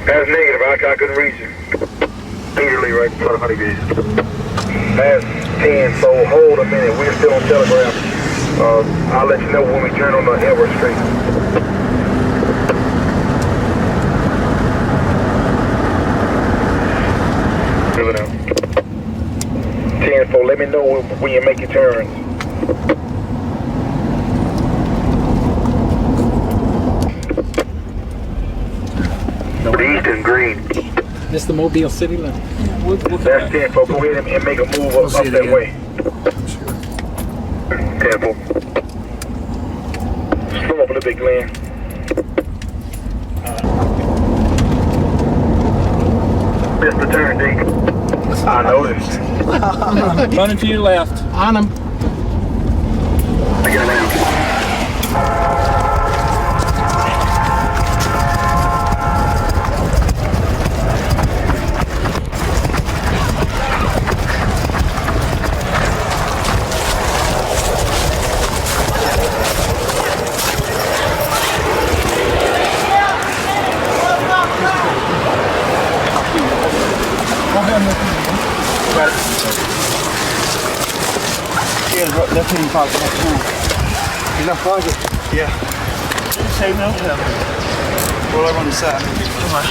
That's negative, I couldn't reach you. Peterly right in front of Honeybees. That's 10, so hold a minute, we're still on Telegram. I'll let you know when we turn on the Edward Street. know when you make your turns. East and green. This the Mobile city limit. That's 10, folks. Go ahead and make a move up that way. 10, folks. Slow up a little bit, Glenn. Missed the turn, D. I noticed. Running to your left. On him. I get it now. Left hand pocket next time. Your left pocket? Yeah. Same no help. Roll over on the side. Come on.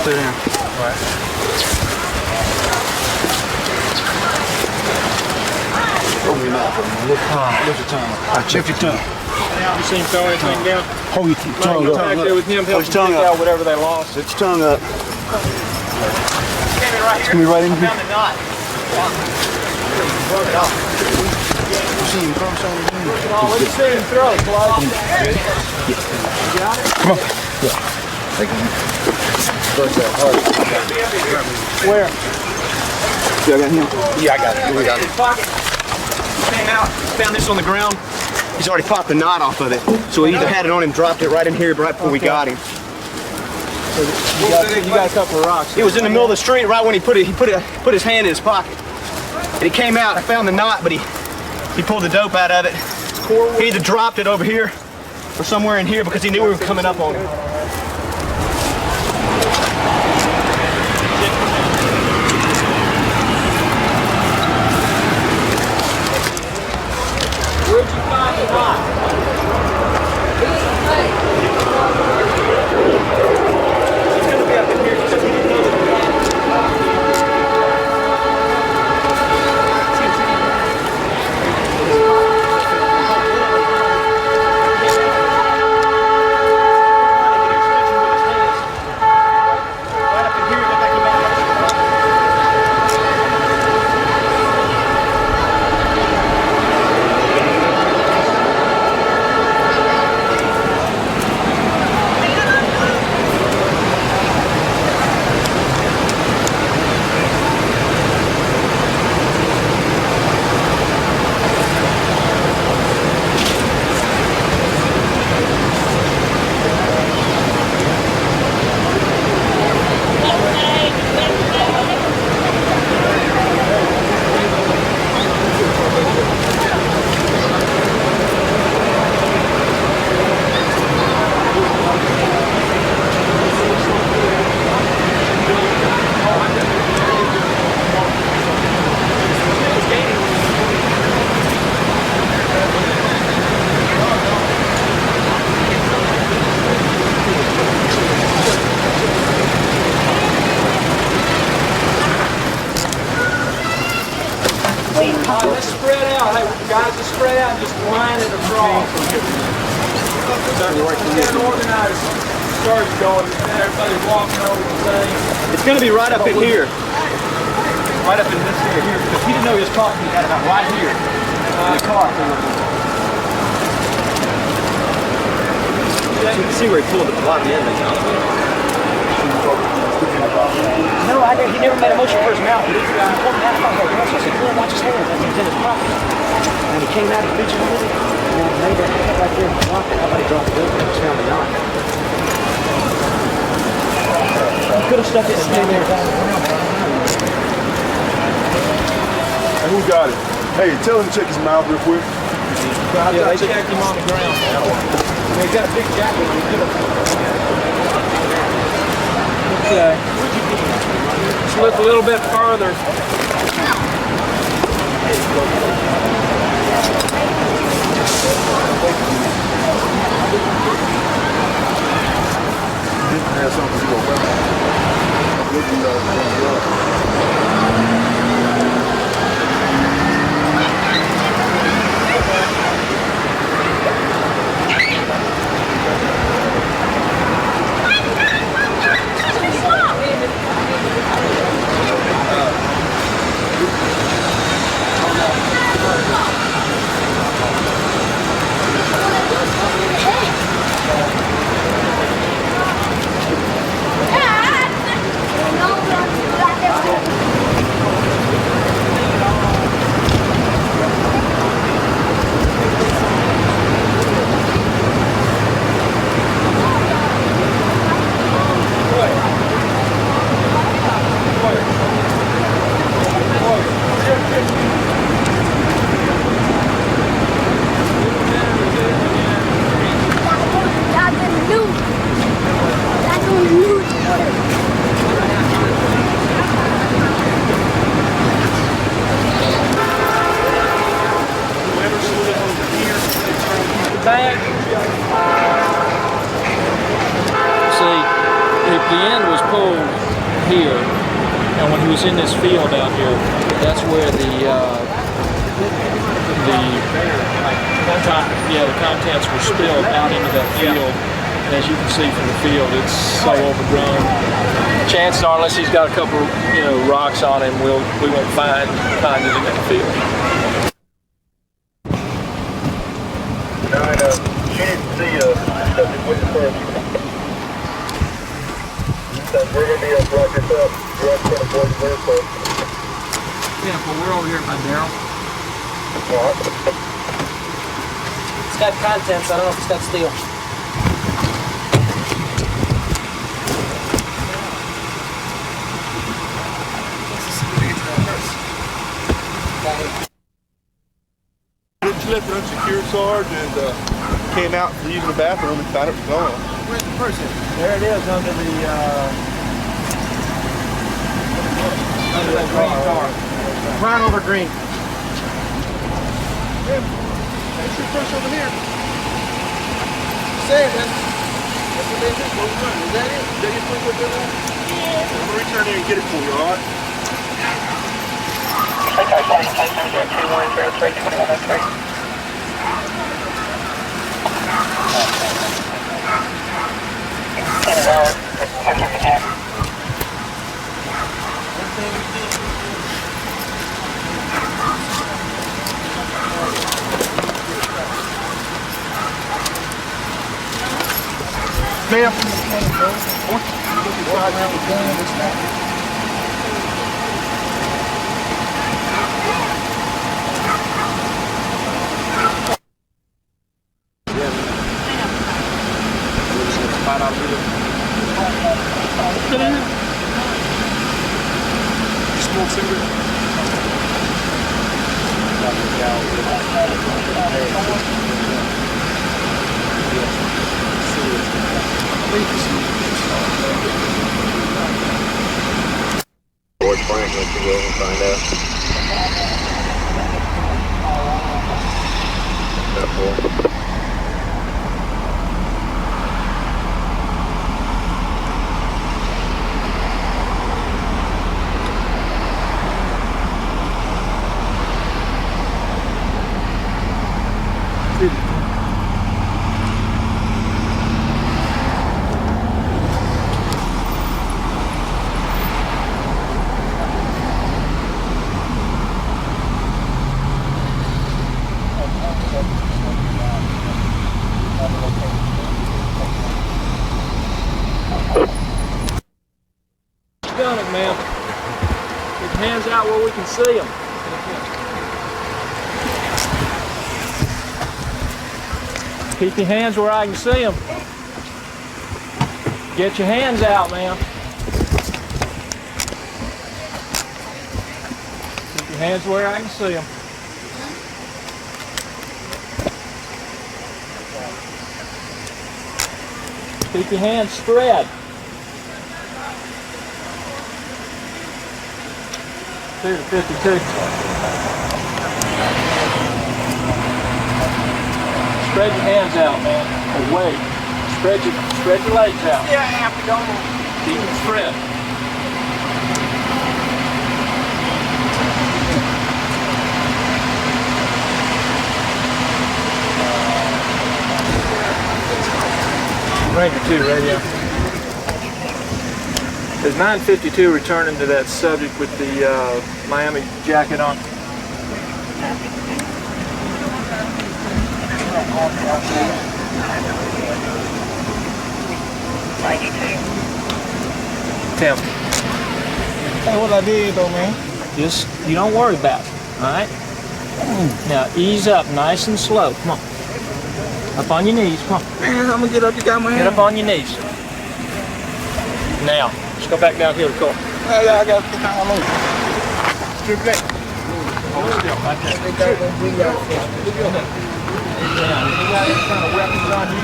Put it down. All right. Open your mouth. Lift your tongue. Lift your tongue. You seen him throw anything down? Hold your tongue up. Back there with him, help him Hold your tongue pick up. out whatever they lost. Lift your tongue up. It's gonna be right in here. Found the knot. You see him throw something again? What you see him throw, Clyde? You got it? Come on. Yeah. Take it. Where? You got him? Yeah, I got it. We got it. His pocket. Came out, found this on the ground. He's already popped the knot off of it. So he either had it on him, dropped it right in here right before we got him. So you got a couple of rocks. He was in the middle of the street right when he put his hand in his pocket. And he came out, I found the knot, but he pulled the dope out of it. He either dropped it over here or somewhere in here because he knew we were coming up on him. Where'd you find the knot? Let's spread out. Hey, guys, let's spread out and just line it across. Get an organized search going. Everybody's walking over the thing. It's going to be right up in here. Right up in this area here. Because he didn't know he was talking. He had about right here in the car. So you can see where he pulled a lot of the inmates out. No, I didn't. He never made a motion for his mouth. He pulled him out of my head. I said, "Glenn, watch his hands." He was in his pocket. And he came out, he fidgeted with it. And then laid that head right there and dropped it. Nobody dropped it. He just found the knot. He could have stuck it in there. Hey, who got it? Hey, tell him to check his mouth real quick. Yeah, they checked him on the ground. They got a big jacket. Okay. Let's look a little bit further. Has something to go back. back. See, the end was pulled here, and when he was in this field out here, that's where the contents were spilled out into that field. And as you can see from the field, it's so overgrown. Chances are, unless he's got a couple, rocks on him, we won't find it in that field. She didn't see something with the first. We're going to be able to block this up. You're up to the boys there first. Yeah, well, we're over here by Daryl. It's got contents. I don't know if it's got steel. She left it unsecured, Sarge, and came out to use the bathroom and found it was gone. Where's the person? There it is, under the under that green car. Brown over green. Yeah, that's your purse over here. Say it, man. That's what they did. Is that it? Is that your purse over there? Yeah. I'm going to return here and get it for you, all right? Ma'am. Smoke cigarette. George Franklin, you go and find out. That's Done it, ma'am. Get your hands out where we can see them. Keep your hands where I can see them. Get your hands out, ma'am. Keep your hands where I can see them. Keep your hands spread. 2 to 52. Spread your hands out, man. Away. Spread your legs out. Yeah, I have to go. Keep them spread. Ranger 2, radio. Is 952 returning to that subject with the Miami jacket on? Tim. Hey, what I did though, man? Just, you don't worry about it, all right? Now ease up nice and slow. Come on. Up on your knees, come on. Man, I'm gonna get up, you got my hand. Get up on your knees. Now, let's go back down here to the car. Hey, I gotta get down on strip that. Hold still, right there. You got any kind of weapons on you?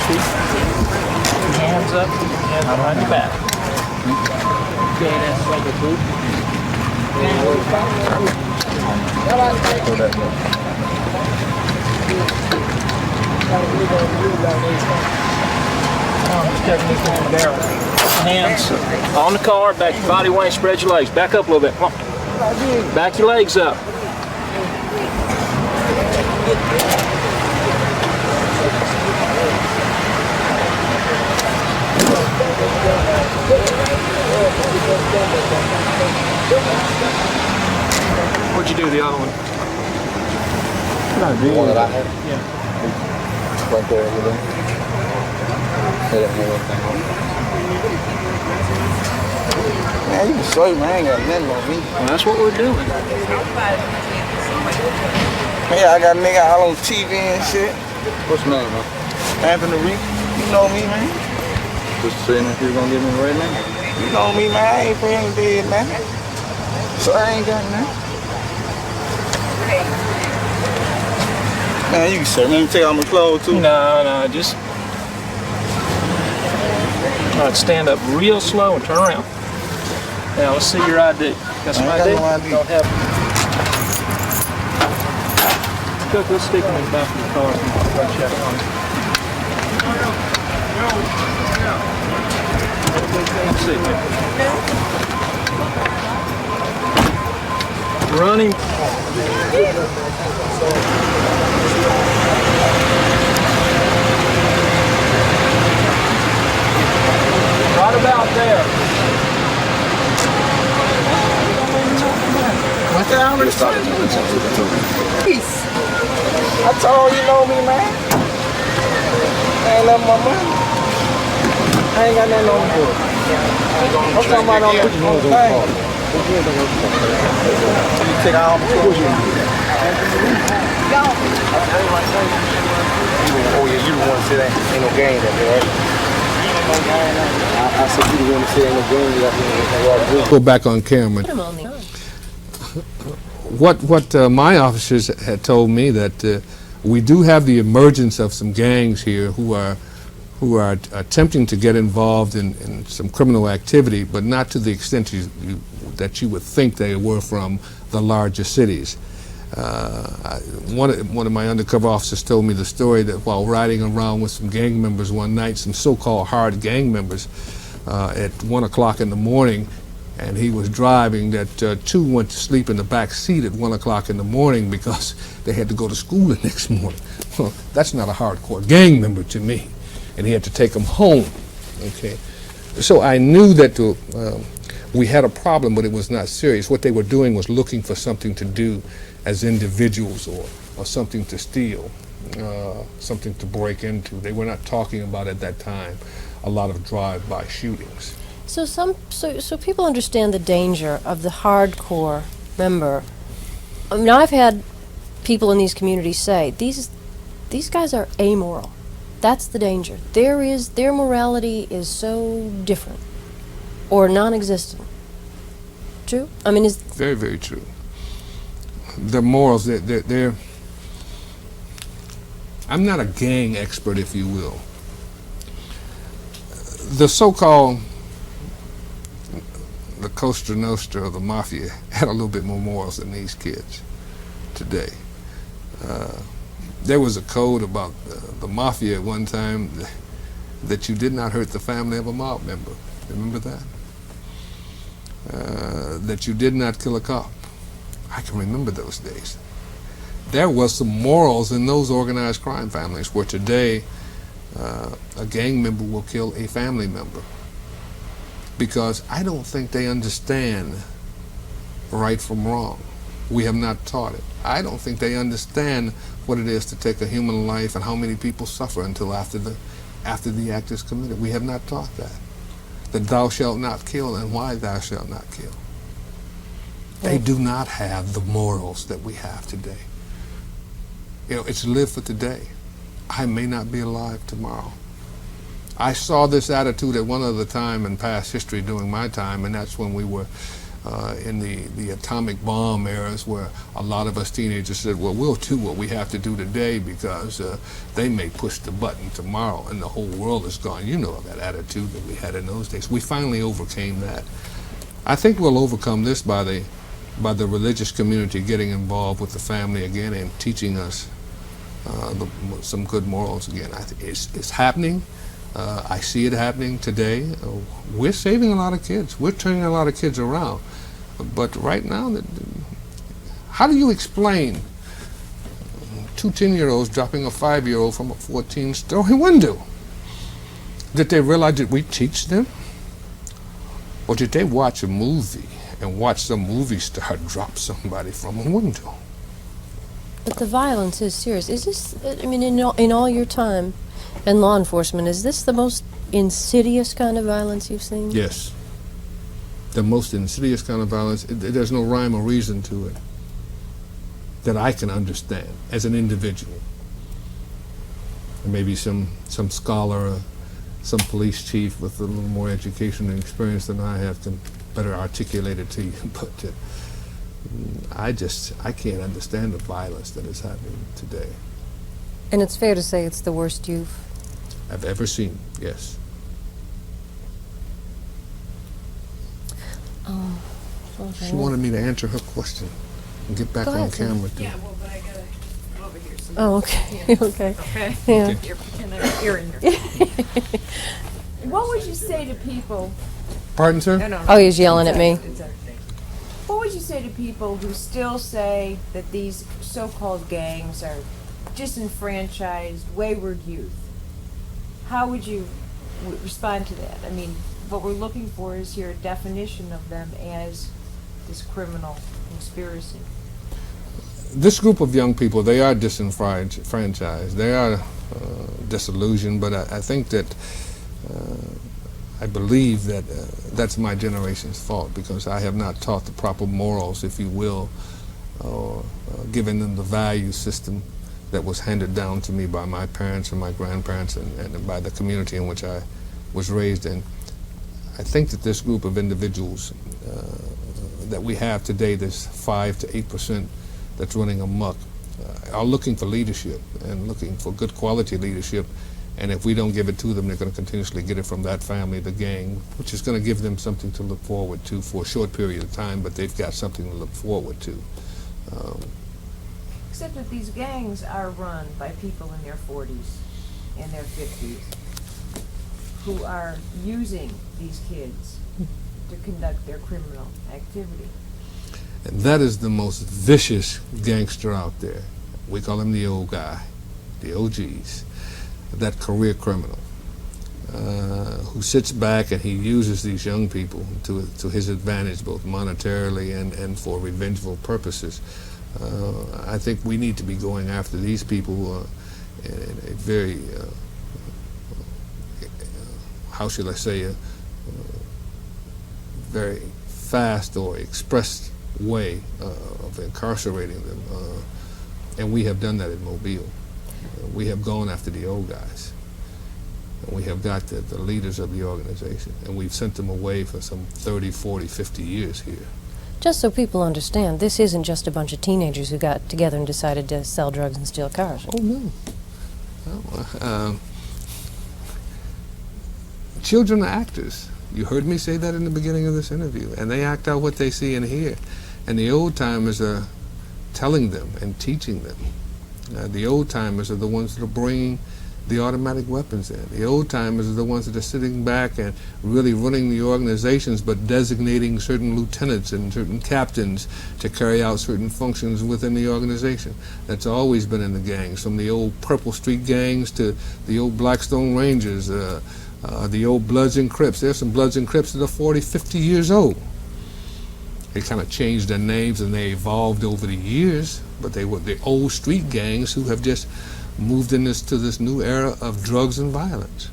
Keep your hands up. hands behind your back. Okay, that's like a boot. Hands on the car, back your body weight, spread your legs. Back up a little bit. Come on. Back your legs up. What'd you do the other one? The one that I had? Yeah. Right there over there. Man, you can show me, I ain't got nothing on me. Well, that's what we're doing. Yeah, I got a nigga out on TV and shit. What's your name, man? Anthony Reed. You know me, man. Just saying if you're gonna give me the right name. You know me, man. I ain't paying dead, man. So I ain't got nothing. Man, you can show me. Let me take off my clothes, too. No, just... All right, stand up real slow and turn around. Now, let's see your ID. Got some ID? No ID. Don't have... Cook, let's stick them in the back of the car and check on it. Let's see. Running. Right about there. What the hell is that? Peace. I told you know me, man. I ain't love my money. I ain't got nothing on board. I'm talking about on the thing. You take out all my clothes. Oh yeah, you the one that said ain't no game up there, right? I said you the one that said ain't no game up there. Go back on camera. What my officers had told me that we do have the emergence of some gangs here who are attempting to get involved in some criminal activity, but not to the extent that you would think they were from the larger cities. One of my undercover officers told me the story that while riding around with some gang members one night, some so-called hard gang members, at 1 o'clock in the morning, and he was driving, that two went to sleep in the back seat at 1 o'clock in the morning because they had to go to school the next morning. Well, that's not a hardcore gang member to me. And he had to take them home. Okay, so I knew that we had a problem, but it was not serious. What they were doing was looking for something to do as individuals, or something to steal, something to break into. They were not talking about at that time a lot of drive-by shootings. So people understand the danger of the hardcore member. I mean, I've had people in these communities say these guys are amoral. That's the danger. Their morality is so different or non-existent. True? I mean, is very, very true. Their morals, they're I'm not a gang expert, if you will. The so-called the Costa Nostra or the Mafia had a little bit more morals than these kids today. There was a code about the Mafia at one time that you did not hurt the family of a mob member. Remember that? That you did not kill a cop. I can remember those days. There was some morals in those organized crime families where today a gang member will kill a family member because I don't think they understand right from wrong. We have not taught it. I don't think they understand what it is to take a human life and how many people suffer until after the act is committed. We have not taught that. That thou shalt not kill and why thou shalt not kill. They do not have the morals that we have today. You know, it's live for today. I may not be alive tomorrow. I saw this attitude at one other time in past history during my time, and that's when we were in the atomic bomb eras, where a lot of us teenagers said, well, we'll do what we have to do today because they may push the button tomorrow and the whole world is gone. You know that attitude that we had in those days. We finally overcame that. I think we'll overcome this by the religious community getting involved with the family again and teaching us some good morals again. It's happening. I see it happening today. We're saving a lot of kids. We're turning a lot of kids around. But right now, how do you explain two 10-year-olds dropping a 5-year-old from a 14-story window? Did they realize that we teach them? Or did they watch a movie and watch some movie star drop somebody from a window? But the violence is serious. Is this, I mean, in all your time in law enforcement, is this the most insidious kind of violence you've seen? Yes. The most insidious kind of violence. There's no rhyme or reason to it that I can understand as an individual. Maybe some scholar, some police chief with a little more education and experience than I have can better articulate it to you. But I can't understand the violence that is happening today. And it's fair to say it's the worst I've ever seen, yes. Oh, okay. She wanted me to answer her question and get back on camera too. Yeah, well, but I gotta go over here. So Oh, okay. yeah. Okay. Okay. Yeah. You're pretending I'm hearing her. What would you say to people? Pardon, sir? No. Oh, he's yelling at me. What would you say to people who still say that these so-called gangs are disenfranchised, wayward youth? How would you respond to that? I mean, what we're looking for is here a definition of them as this criminal conspiracy. This group of young people, they are disenfranchised. They are disillusioned, but I think that I believe that that's my generation's fault because I have not taught the proper morals, if you will, or given them the value system that was handed down to me by my parents and my grandparents and by the community in which I was raised in. I think that this group of individuals that we have today, this 5 to 8% that's running amok, are looking for leadership and looking for good quality leadership. And if we don't give it to them, they're going to continuously get it from that family, the gang, which is going to give them something to look forward to for a short period of time, but they've got something to look forward to. Except that these gangs are run by people in their 40s and their 50s who are using these kids to conduct their criminal activity. And that is the most vicious gangster out there. We call him the old guy, the OGs, that career criminal who sits back and he uses these young people to his advantage, both monetarily and for revengeful purposes. I think we need to be going after these people in a very, how should I say, a very fast or expressed way of incarcerating them. And we have done that in Mobile. We have gone after the old guys. And we have got the leaders of the organization. And we've sent them away for some 30, 40, 50 years here. Just so people understand, this isn't just a bunch of teenagers who got together and decided to sell drugs and steal cars. Oh, no. Children are actors. You heard me say that in the beginning of this interview. And they act out what they see and hear. And the old-timers are telling them and teaching them. The old-timers are the ones that are bringing the automatic weapons in. The old-timers are the ones that are sitting back and really running the organizations, but designating certain lieutenants and certain captains to carry out certain functions within the organization. That's always been in the gangs, from the old Purple Street gangs to the old Blackstone Rangers, the old Bloods and Crips. There's some Bloods and Crips that are 40, 50 years old. They kind of changed their names and they evolved over the years, but they were the old street gangs who have just moved to this new era of drugs and violence.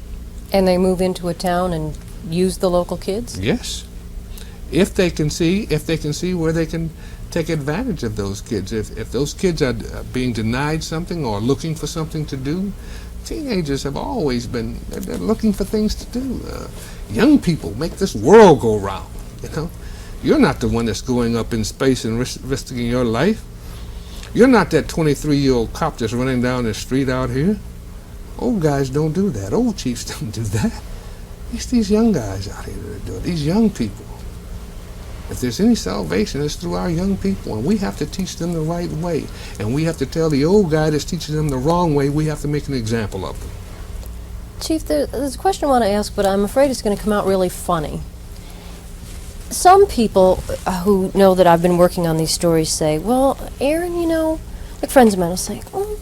And they move into a town and use the local kids? Yes. If they can see where they can take advantage of those kids. If those kids are being denied something or looking for something to do, teenagers have always been, they're looking for things to do. Young people make this world go round, you know. You're not the one that's going up in space and risking your life. You're not that 23-year-old cop that's running down the street out here. Old guys don't do that. Old chiefs don't do that. It's these young guys out here that do it, these young people. If there's any salvation, it's through our young people, and we have to teach them the right way. And we have to tell the old guy that's teaching them the wrong way, we have to make an example of them. Chief, there's a question I want to ask, but I'm afraid it's going to come out really funny. Some people who know that I've been working on these stories say, well, Aaron, you know, like friends of mine will say, oh,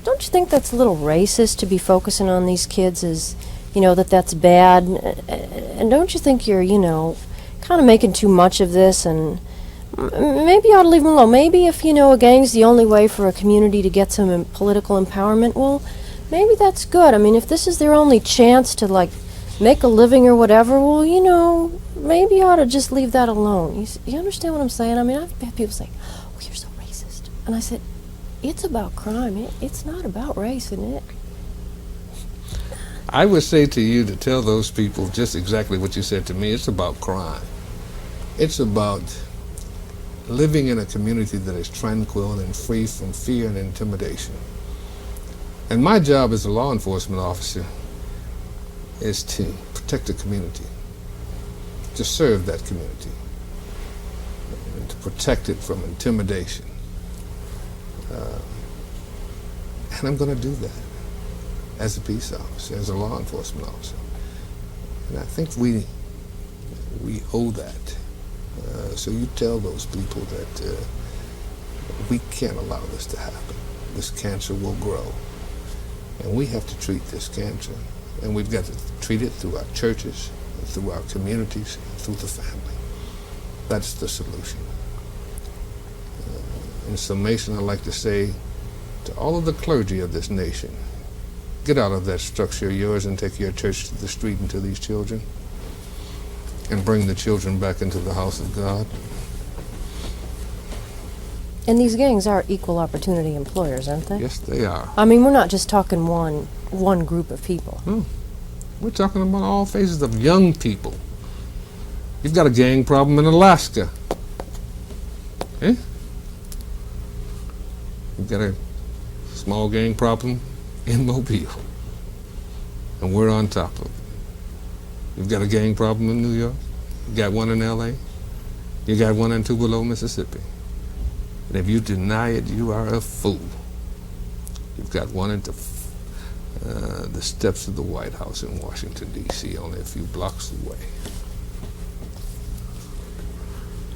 don't you think that's a little racist to be focusing on these kids as, you know, that's bad? And don't you think you're, you know, kind of making too much of this, and maybe you ought to leave them alone. Maybe if, you know, a gang's the only way for a community to get some political empowerment, well, maybe that's good. I mean, if this is their only chance to, like, make a living or whatever, well, you know, maybe you ought to just leave that alone. You understand what I'm saying? I mean, I've had people say, oh, you're so racist. And I said, it's about crime. It's not about race, isn't it? I would say to you to tell those people just exactly what you said to me. It's about crime. It's about living in a community that is tranquil and free from fear and intimidation. And my job as a law enforcement officer is to protect the community, to serve that community, and to protect it from intimidation. And I'm going to do that as a peace officer, as a law enforcement officer. And I think we owe that. So you tell those people that we can't allow this to happen. This cancer will grow. And we have to treat this cancer. And we've got to treat it through our churches, through our communities, through the family. That's the solution. In summation, I'd like to say to all of the clergy of this nation, get out of that structure of yours and take your church to the street and to these children, and bring the children back into the house of God. And these gangs are equal opportunity employers, aren't they? Yes, they are. I mean, we're not just talking one group of people. No. We're talking about all phases of young people. You've got a gang problem in Alaska. Eh? You've got a small gang problem in Mobile. And we're on top of it. You've got a gang problem in New York. You got one in LA. You got one in Tupelo, Mississippi. And if you deny it, you are a fool. You've got one at the steps of the White House in Washington, D.C., only a few blocks away.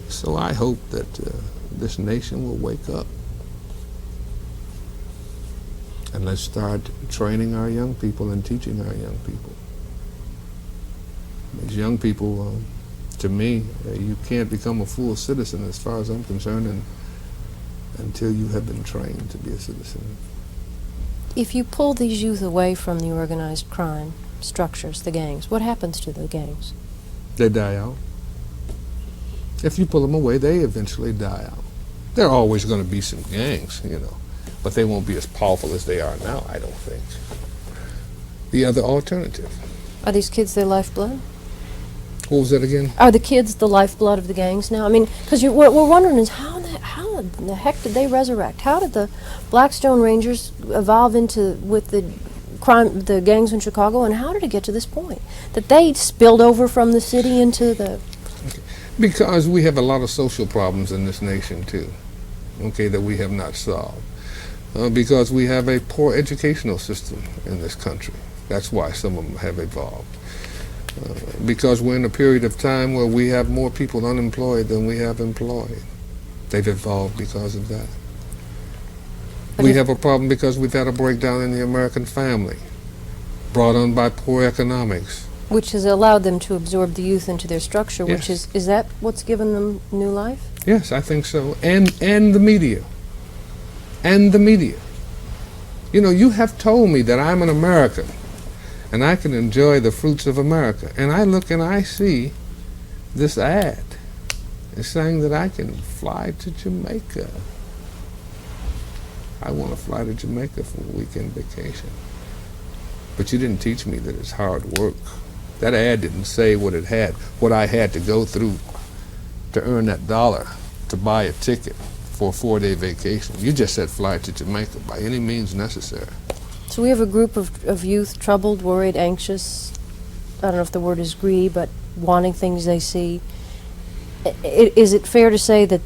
So I hope that this nation will wake up. And let's start training our young people and teaching our young people. These young people, to me, you can't become a full citizen as far as I'm concerned until you have been trained to be a citizen. If you pull these youth away from the organized crime structures, the gangs, what happens to the gangs? They die out. If you pull them away, they eventually die out. There are always going to be some gangs, you know, but they won't be as powerful as they are now, I don't think. The other alternative. Are these kids their lifeblood? What was that again? Are the kids the lifeblood of the gangs now? I mean, because what we're wondering is how in the heck did they resurrect? How did the Blackstone Rangers evolve with the gangs in Chicago, and how did it get to this point that they spilled over from the city into the? Because we have a lot of social problems in this nation too, okay, that we have not solved. Because we have a poor educational system in this country. That's why some of them have evolved. Because we're in a period of time where we have more people unemployed than we have employed. They've evolved because of that. We have a problem because we've had a breakdown in the American family, brought on by poor economics. Which has allowed them to absorb the youth into their structure, Yes. which is that what's given them new life? Yes, I think so. And the media. And the media. You know, you have told me that I'm an American and I can enjoy the fruits of America. And I look and I see this ad. It's saying that I can fly to Jamaica. I want to fly to Jamaica for a weekend vacation. But you didn't teach me that it's hard work. That ad didn't say what I had to go through to earn that dollar to buy a ticket for a 4-day vacation. You just said fly to Jamaica by any means necessary. So we have a group of youth, troubled, worried, anxious. I don't know if the word is greedy, but wanting things they see. Is it fair to say that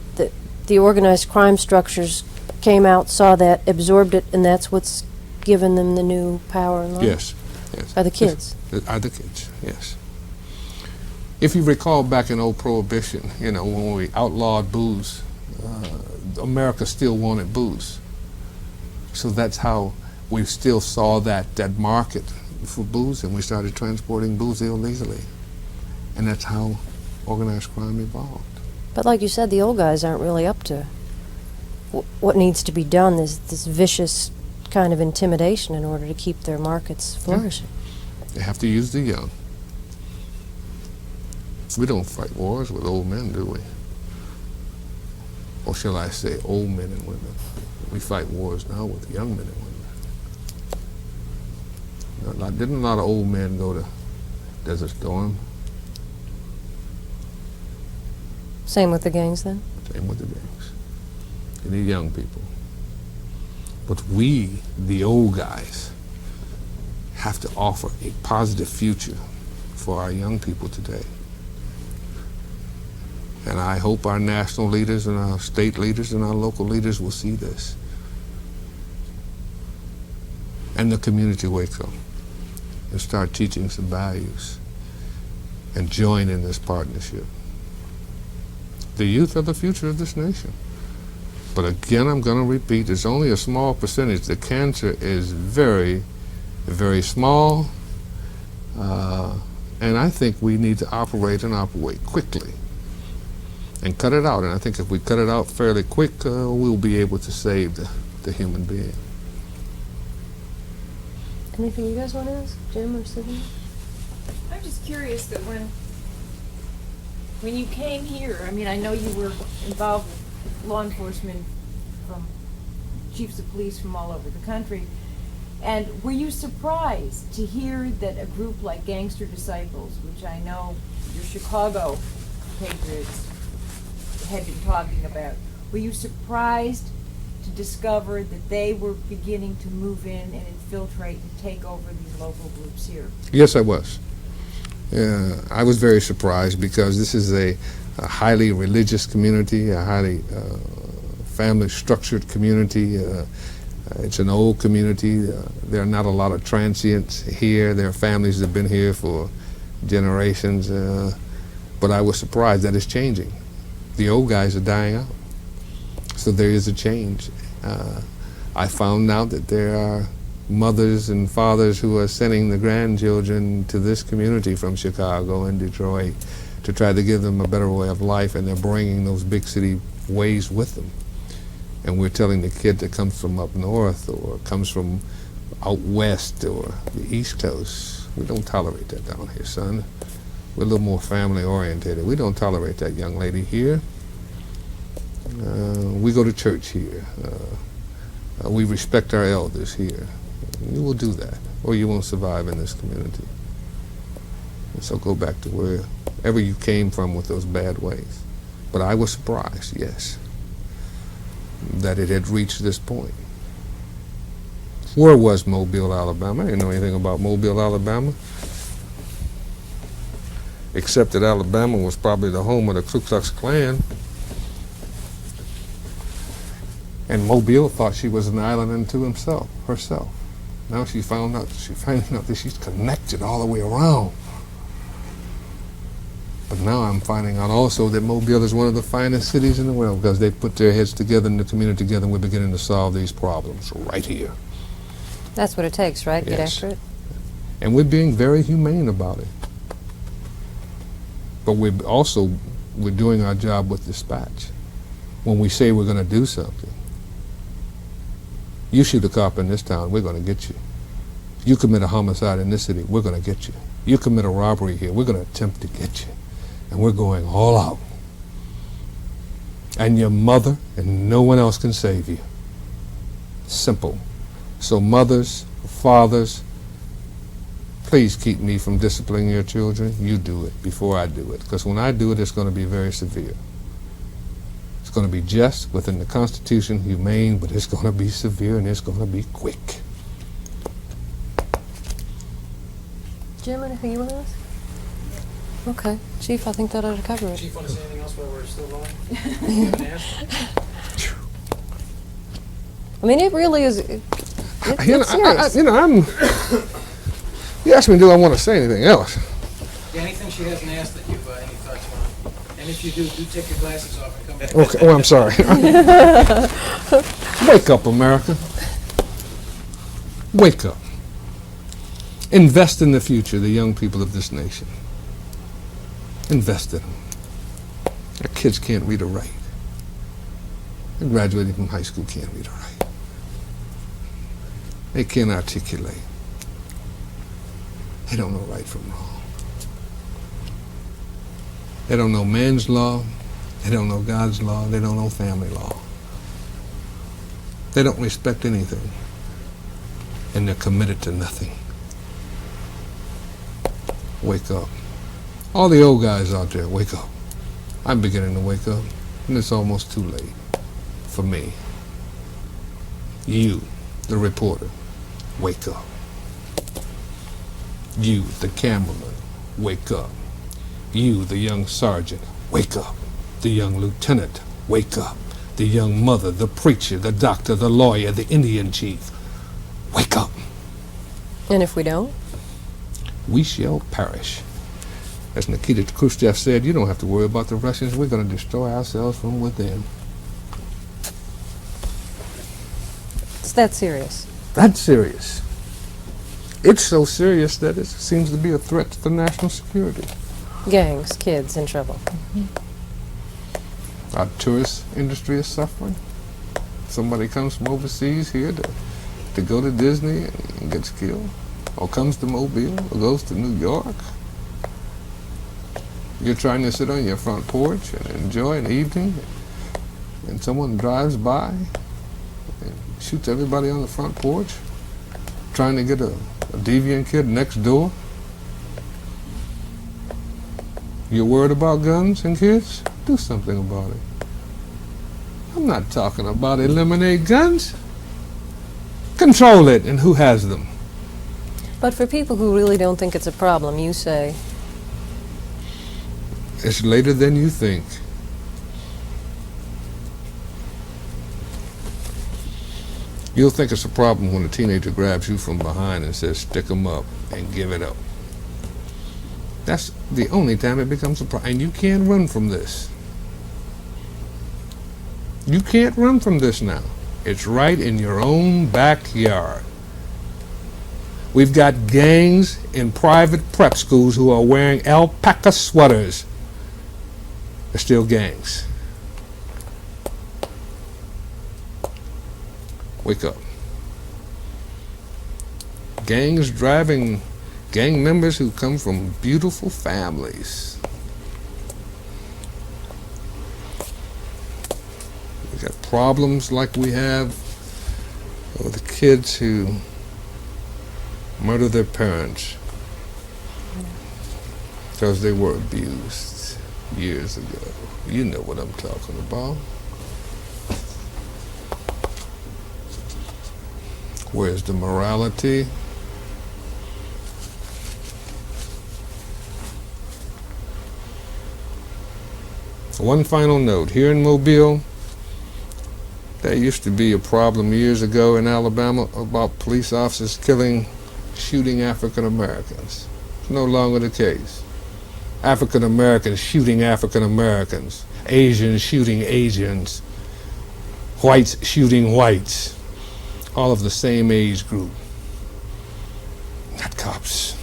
the organized crime structures came out, saw that, absorbed it, and that's what's given them the new power and love? Yes. Yes. Are the kids? Yes. Are the kids, yes. If you recall back in old Prohibition, you know, when we outlawed booze, America still wanted booze. So that's how we still saw that market for booze, and we started transporting booze illegally. And that's how organized crime evolved. But like you said, the old guys aren't really up to what needs to be done. There's this vicious kind of intimidation in order to keep their markets flourishing. They have to use the young. We don't fight wars with old men, do we? Or shall I say old men and women? We fight wars now with young men and women. Didn't a lot of old men go to Desert Storm? Same with the gangs then? Same with the gangs. You need young people. But we, the old guys, have to offer a positive future for our young people today. And I hope our national leaders and our state leaders and our local leaders will see this. And the community wake up and start teaching some values and join in this partnership. The youth are the future of this nation. But again, I'm going to repeat, it's only a small percentage. The cancer is very, very small. And I think we need to operate and operate quickly and cut it out. And I think if we cut it out fairly quick, we'll be able to save the human being. Anything you guys want to ask, Jim or Sydney? I'm just curious that when you came here, I mean, I know you were involved with law enforcement from chiefs of police from all over the country, and were you surprised to hear that a group like Gangster Disciples, which I know your Chicago patriots had been talking about, were you surprised to discover that they were beginning to move in and infiltrate and take over these local groups here? Yes, I was. I was very surprised because this is a highly religious community, a highly family-structured community. It's an old community. There are not a lot of transients here. There are families that have been here for generations. But I was surprised that it's changing. The old guys are dying out. So there is a change. I found out that there are mothers and fathers who are sending the grandchildren to this community from Chicago and Detroit to try to give them a better way of life, and they're bringing those big city ways with them. And we're telling the kid that comes from up north or comes from out west or the East Coast, we don't tolerate that down here, son. We're a little more family oriented. We don't tolerate that young lady here. We go to church here. We respect our elders here. You will do that, or you won't survive in this community. And so go back to wherever you came from with those bad ways. But I was surprised, yes, that it had reached this point. Where was Mobile, Alabama? I didn't know anything about Mobile, Alabama, except that Alabama was probably the home of the Ku Klux Klan. And Mobile thought she was an island unto herself. Now she's finding out that she's connected all the way around. But now I'm finding out also that Mobile is one of the finest cities in the world because they put their heads together and the community together, and we're beginning to solve these problems right here. That's what it takes, right? Get Yes. after it. And we're being very humane about it. But we're doing our job with dispatch. When we say we're going to do something, you shoot a cop in this town, we're going to get you. You commit a homicide in this city, we're going to get you. You commit a robbery here, we're going to attempt to get you. And we're going all out. And your mother and no one else can save you. Simple. So mothers, fathers, please keep me from disciplining your children. You do it before I do it. Because when I do it, it's going to be very severe. going to be just within the Constitution, humane, but it's going to be severe and it's going to be quick. Jim, anything you want to ask? Okay. Chief, I think that ought to cover it. Chief, want to say anything else while we're still going? I mean, it really is. It's serious. You asked me, do I want to say anything else? Yeah, anything she hasn't asked that you've any thoughts on? And if you do take your glasses off and come back. Okay, oh, I'm sorry. Wake up, America. Wake up. Invest in the future, the young people of this nation. Invest in them. Our kids can't read or write. They graduating from high school can't read or write. They can't articulate. They don't know right from wrong. They don't know man's law. They don't know God's law. They don't know family law. They don't respect anything. And they're committed to nothing. Wake up. All the old guys out there, wake up. I'm beginning to wake up, and it's almost too late for me. You, the reporter, wake up. You, the cameraman, wake up. You, the young sergeant, wake up. The young lieutenant, wake up. The young mother, the preacher, the doctor, the lawyer, the Indian chief, wake up. And if we don't? We shall perish. As Nikita Khrushchev said, you don't have to worry about the Russians. We're going to destroy ourselves from within. It's that serious. That's serious. It's so serious that it seems to be a threat to the national security. Gangs, kids in trouble. Our tourist industry is suffering. Somebody comes from overseas here to go to Disney and gets killed, or comes to Mobile, or goes to New York. You're trying to sit on your front porch and enjoy an evening, and someone drives by and shoots everybody on the front porch, trying to get a deviant kid next door. You're worried about guns and kids? Do something about it. I'm not talking about eliminate guns. Control it, and who has them? But for people who really don't think it's a problem, you say, it's later than you think. You'll think it's a problem when a teenager grabs you from behind and says, stick 'em up and give it up. That's the only time it becomes a problem. And you can't run from this. You can't run from this now. It's right in your own backyard. We've got gangs in private prep schools who are wearing alpaca sweaters. They're still gangs. Wake up. Gangs driving gang members who come from beautiful families. We got problems like we have with the kids who murder their parents because they were abused years ago. You know what I'm talking about. Where's the morality? One final note. Here in Mobile, there used to be a problem years ago in Alabama about police officers shooting African Americans. It's no longer the case. African Americans shooting African Americans. Asians shooting Asians. Whites shooting whites. All of the same age group. Not cops.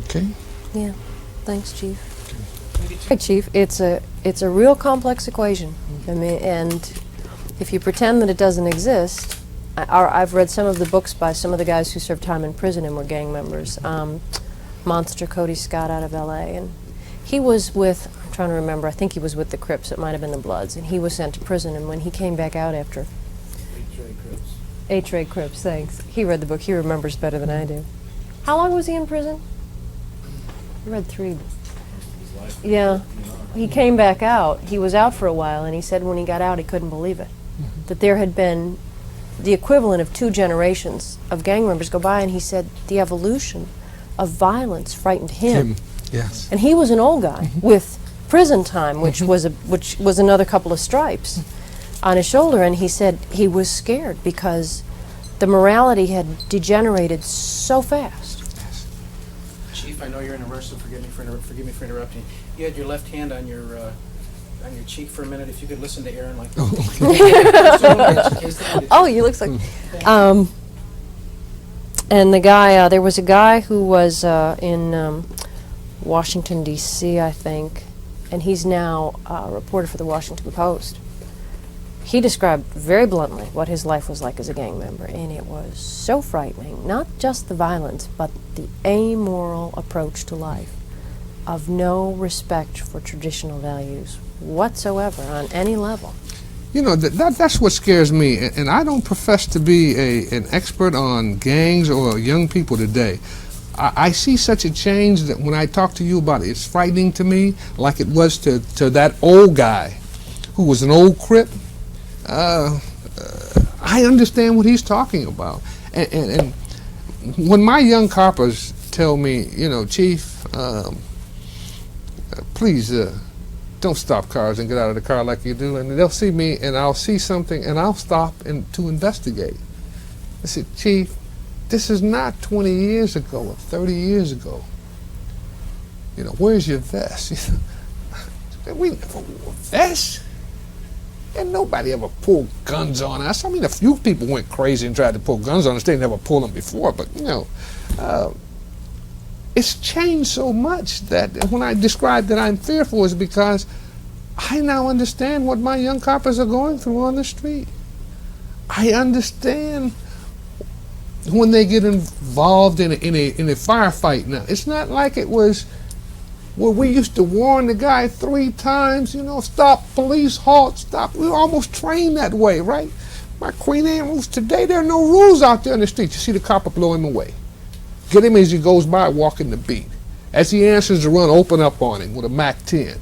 Okay? Yeah. Thanks, Chief. Hey, Chief, it's a real complex equation. I mean, and if you pretend that it doesn't exist, I've read some of the books by some of the guys who served time in prison and were gang members. Monster Cody Scott out of L.A. And he was with, I'm trying to remember, I think he was with the Crips. It might have been the Bloods. And he was sent to prison. And when he came back out after... H-Ray Crips, thanks. He read the book. He remembers better than I do. How long was he in prison? I read 3. Yeah. He came back out. He was out for a while, and he said when he got out he couldn't believe it. That there had been the equivalent of 2 generations of gang members go by, and he said the evolution of violence frightened him. Yes. And he was an old guy with prison time, which was another couple of stripes on his shoulder, and he said he was scared because the morality had degenerated so fast. Chief, I know you're in a rush, so forgive me for interrupting. You had your left hand on your cheek for a minute. If you could listen to Aaron like Oh, you looks like. And the guy, there was a guy who was in Washington, D.C., I think, and he's now a reporter for the Washington Post. He described very bluntly what his life was like as a gang member, and it was so frightening. Not just the violence, but the amoral approach to life, of no respect for traditional values whatsoever on any level. You know, that's what scares me, and I don't profess to be an expert on gangs or young people today. I see such a change that when I talk to you about it, it's frightening to me, like it was to that old guy who was an old Crip. I understand what he's talking about. And when my young coppers tell me, you know, Chief, please don't stop cars and get out of the car like you do, and they'll see me and I'll see something and I'll stop to investigate. I said, Chief, this is not 20 years ago or 30 years ago. You know, where's your vest? We never wore vests. And nobody ever pulled guns on us. I mean, a few people went crazy and tried to pull guns on us. They never pulled them before, but, you know, it's changed so much that when I describe that I'm fearful is because I now understand what my young coppers are going through on the street. I understand when they get involved in a firefight now. It's not like it was where we used to warn the guy 3 times, you know, stop, police, halt, stop. We were almost trained that way, right? My Queen Anne rules today, there are no rules out there in the street. You see the copper blow him away. Get him as he goes by, walking the beat. As he answers the run, open up on him with a MAC-10.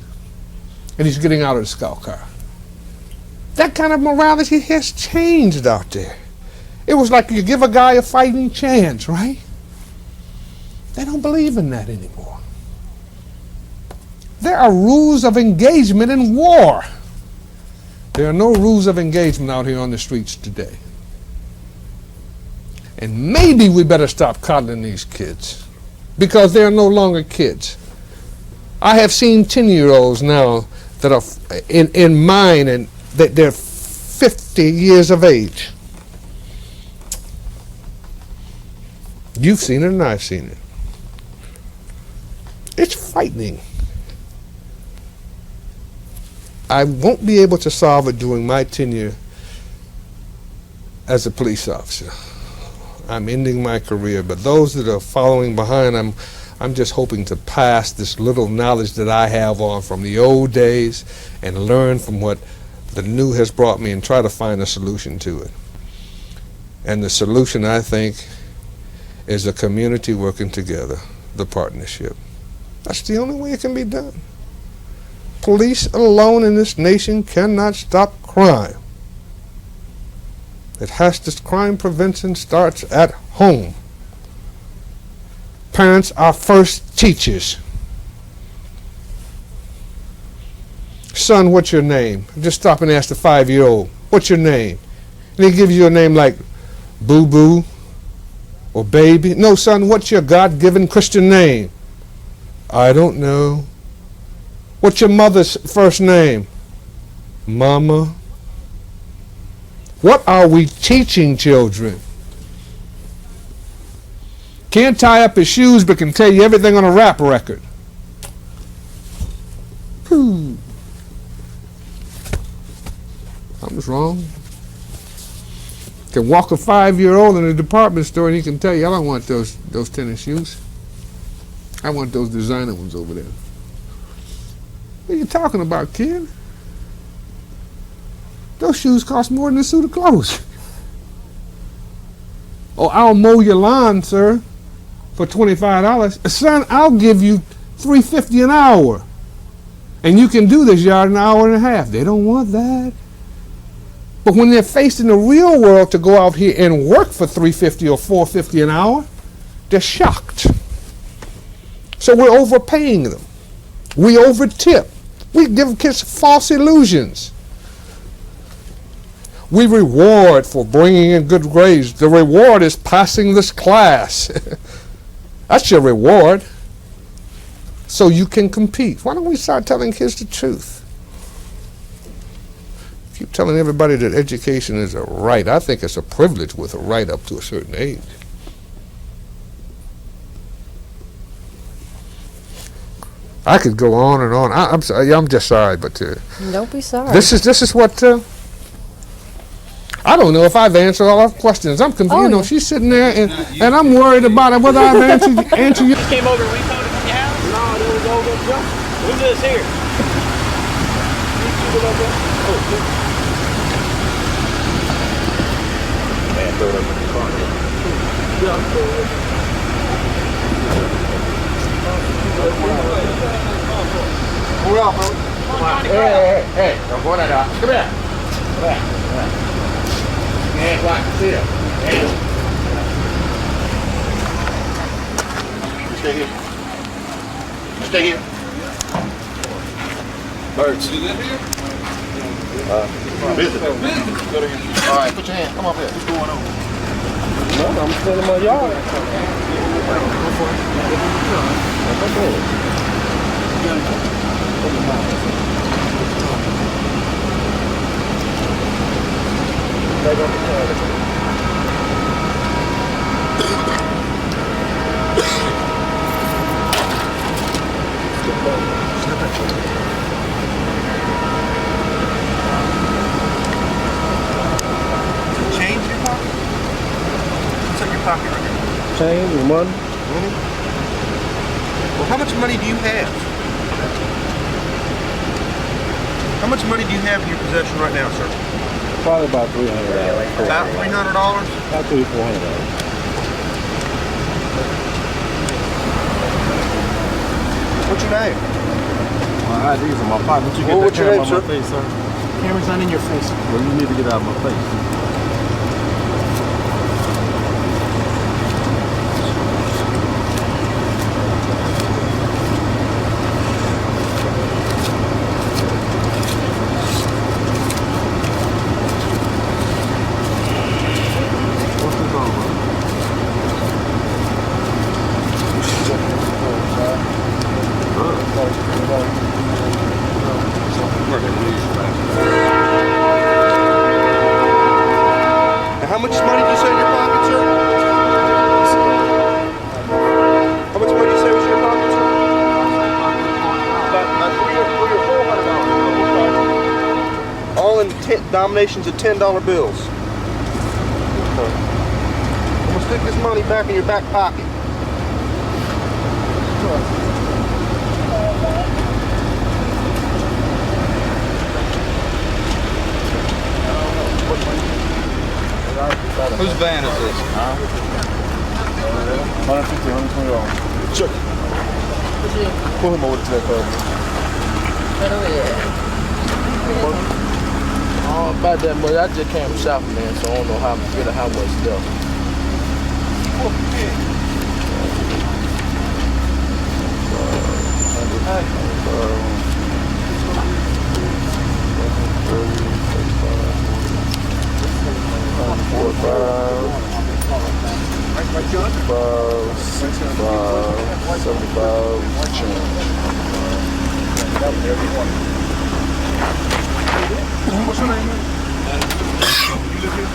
And he's getting out of the scout car. That kind of morality has changed out there. It was like you give a guy a fighting chance, right? They don't believe in that anymore. There are rules of engagement in war. There are no rules of engagement out here on the streets today. And maybe we better stop coddling these kids because they are no longer kids. I have seen 10-year-olds now that are in mine and that they're 50 years of age. You've seen it and I've seen it. It's frightening. I won't be able to solve it during my tenure as a police officer. I'm ending my career, but those that are following behind, I'm just hoping to pass this little knowledge that I have on from the old days and learn from what the new has brought me and try to find a solution to it. And the solution, I think, is a community working together, the partnership. That's the only way it can be done. Police alone in this nation cannot stop crime. Crime prevention starts at home. Parents are first teachers. Son, what's your name? Just stop and ask the 5-year-old, what's your name? And he gives you a name like Boo Boo or Baby. No, son, what's your God-given Christian name? I don't know. What's your mother's first name? Mama. What are we teaching children? Can't tie up his shoes but can tell you everything on a rap record. I was wrong. Can walk a 5-year-old in a department store and he can tell you, I don't want those tennis shoes. I want those designer ones over there. What are you talking about, kid? Those shoes cost more than a suit of clothes. Oh, I'll mow your lawn, sir, for $25. Son, I'll give you $3.50 an hour. And you can do this yard in an hour and a half. They don't want that. But when they're faced in the real world to go out here and work for $3.50 or $4.50 an hour, they're shocked. So we're overpaying them. We overtip. We give kids false illusions. We reward for bringing in good grades. The reward is passing this class. That's your reward. So you can compete. Why don't we start telling kids the truth? Keep telling everybody that education is a right. I think it's a privilege with a right up to a certain age. I could go on and on. I'm sorry. I'm just sorry, but don't be sorry. This is what I don't know if I've answered all our questions. I'm confused. You know, she's sitting there and I'm worried about it, whether I've answered you. Came over and recalled it from your house? No, there was over there. Who lives here? Man, throw it up in the car. Move out, bro. Hey, don't go that out. Come here. Come here. Hey, what? See ya. Hey. Stay here. Stay here. Birds. You live here? Visit. All right, put your hand. Come up here. What's going on? No, I'm still in my yard. Change in your pocket? What's in your pocket right here? Change and money. Money? Well, how much money do you have? How much money do you have in your possession right now, sir? Probably about $300. About $300? About $300-400. What's your name? My ID's in my pocket. But you get What's that your name, camera sir? on my face, sir? Camera's not in your face. Well, you need to get out of my face. Now, how much money do you say in your pocket, sir? How much money do you say was in your pocket, sir? About $300 or $400. All in denominations of $10 bills. I'm gonna stick this money back in your back pocket. Whose van is this? Huh? $150, $120. Sure. Pull him over to that car. Oh, about that much. I just came shopping, man, so I don't know how much stuff. What's your name, man? You live here?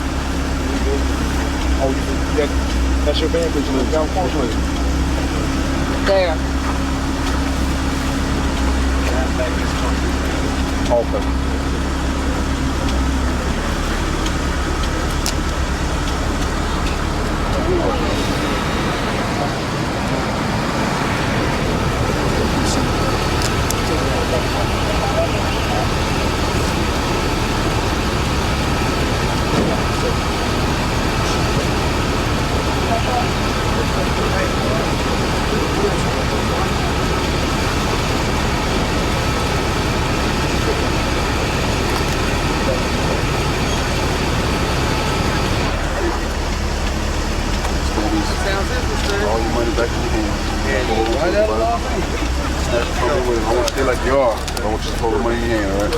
Oh, yeah. That's your band, because you live down California. There. Okay. sounds interesting. All your money back in your hand. Why that law? I want you to stay like you are. I want you to hold the money in your hand, all right?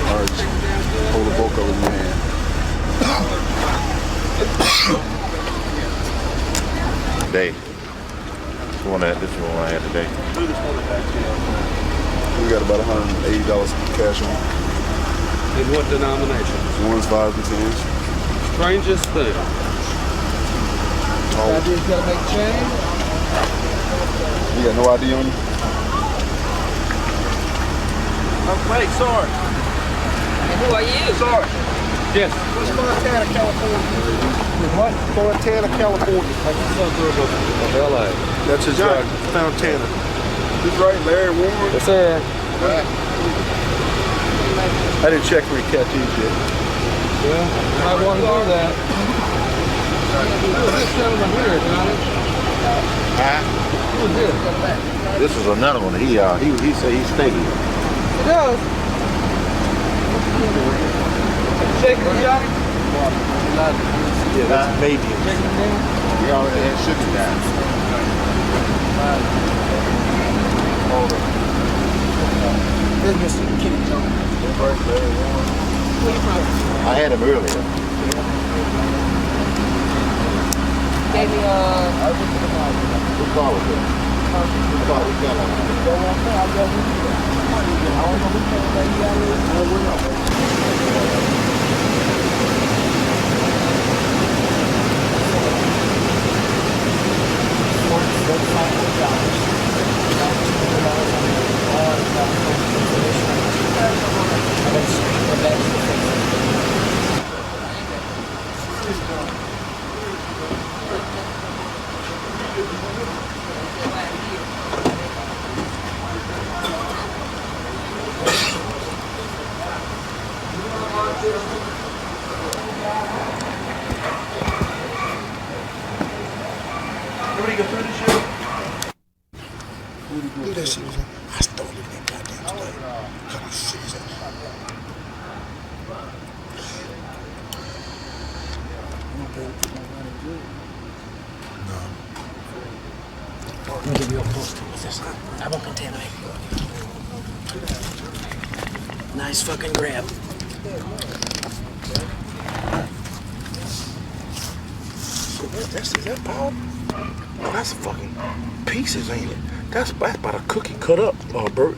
All right, just hold the bulk of it in your hand. Today. This one I had today. We got about $180 cash on. In what denomination? Ones, fives, and tens. Strangest thing. ID's gotta make change. You got no ID on you? Wait, Sarge. Who are you? Sarge. Yes. What's Montana, California? What? Montana, California. That's a suburb of LA. That's his right. Fontana. He's right, Larry Warren. Yes, sir. I didn't check for your tattoos yet. Well, I want to do that. Who's this gentleman here, Johnny? Who's this? This is another one. He said he stayed here. He does. Shake it, Johnny. Yeah, that's baby. He already had sugar down. Hold on. This is Mr. Kenny Jones. I had him earlier. Gave me Who called it? Who called Everybody go through this shit? Look that shit. I stole it that goddamn stuff. Come on, shit. Let me give you a close to this. I won't contaminate. Nice fucking grab. Is that Paul? Oh, that's fucking pieces, ain't it? That's about a cookie cut up, Bert.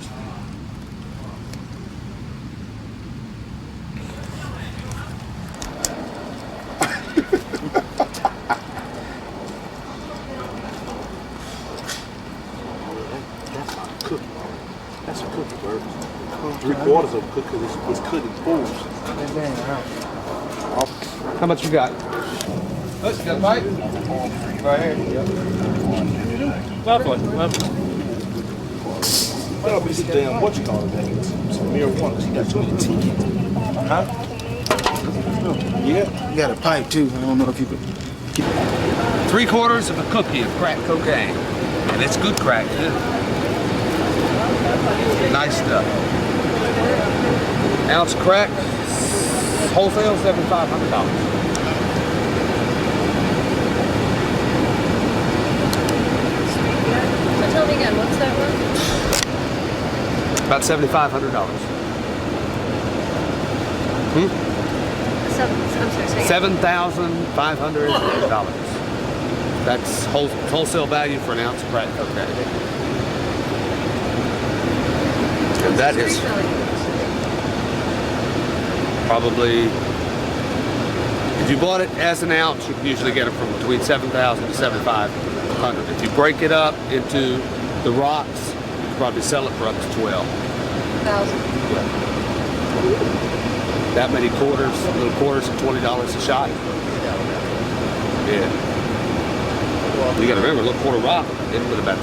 That's a cookie, Bert. 3/4 of a cookie is cut in fours. How much you got? Let's get a bite. Right here. Yep. Lovely. That'll be some damn what you call it, man. Some marijuana. He got too many teeth. Huh? Yeah. You got a pipe too. I don't know if you could. 3/4 of a cookie of crack cocaine. And it's good crack, too. Nice stuff. Ounce of crack, wholesale $7,500. So tell me again, what's that worth? About $7,500. I'm sorry, say again. $7,500. That's wholesale value for an ounce of crack cocaine. And that is probably, if you bought it as an ounce, you can usually get it from between $7,000 to $7,500. If you break it up into the rocks, you can probably sell it for up to $12,000. That many quarters, little quarters at $20 a shot. Yeah. You got to remember, a little quarter rock, it's with about,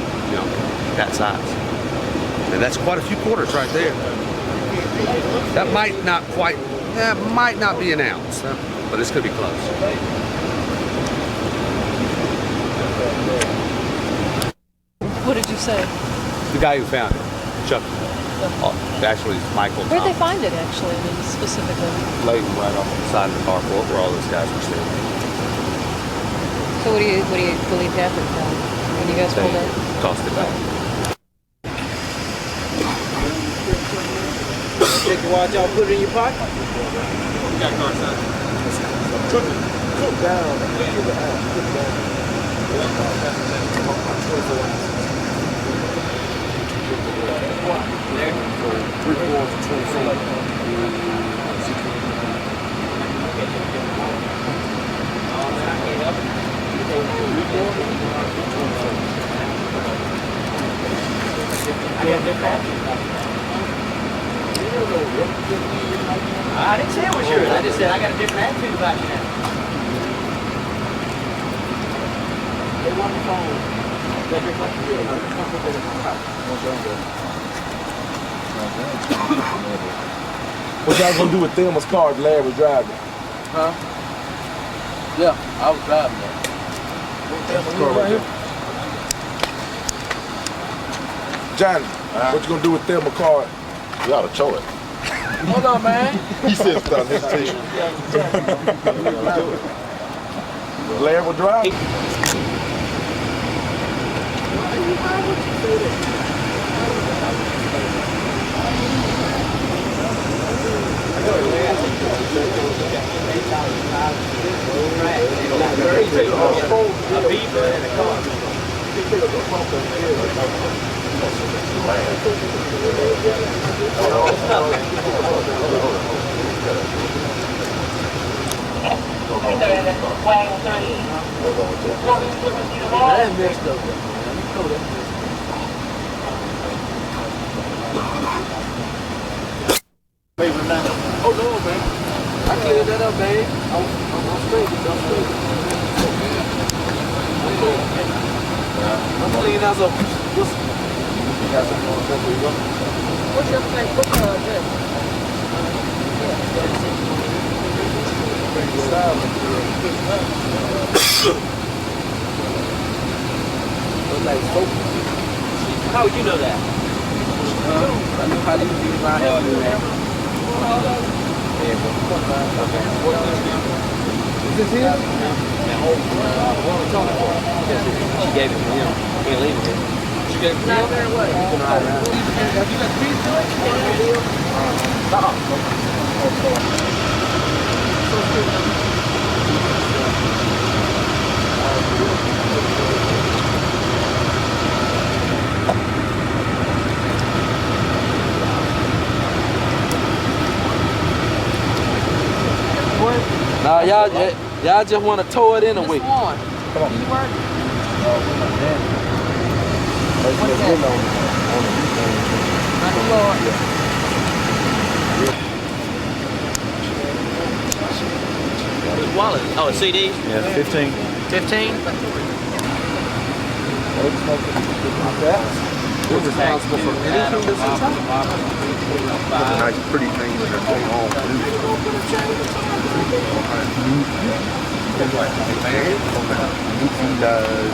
that size. And that's quite a few quarters right there. That might not be an ounce, but this could be close. What did you say? The guy who found it, Chuck. Actually, it's Michael Where'd they Thomas. find it, actually, I mean, specifically? Laying right off the side of the carport where all those guys were sitting. So what do you believe happened when you guys pulled They up? tossed it back. Take the watch out, put it in your pocket. Got car side. Cook down. Cook down. I didn't say it was yours. I just said I got a different attitude about you now. They want the phone. What y'all gonna do with Thelma's car if Larry was driving? Huh? Yeah, I was driving that. Johnny, what you gonna do with Thelma's car? You ought to show it. Hold on, man. He says without hesitation. Larry will drive. A beaver and a car. That messed up, man. You know that. Favorite night? Oh no, man. I cleared that up, babe. I'm straight. I'm clean as a. What's your place? What's your address? How would you know that? I know how you be around here, man. Is this here? She gave it to him. Can't leave it here. She gave it to him? Have you got keys to Nah, y'all just want to tow it in a week. Come on. Whose wallet? Oh, a CD? Yeah, 15. 15? Who's responsible for anything that's inside? Put a nice pretty thing in their thing on He does.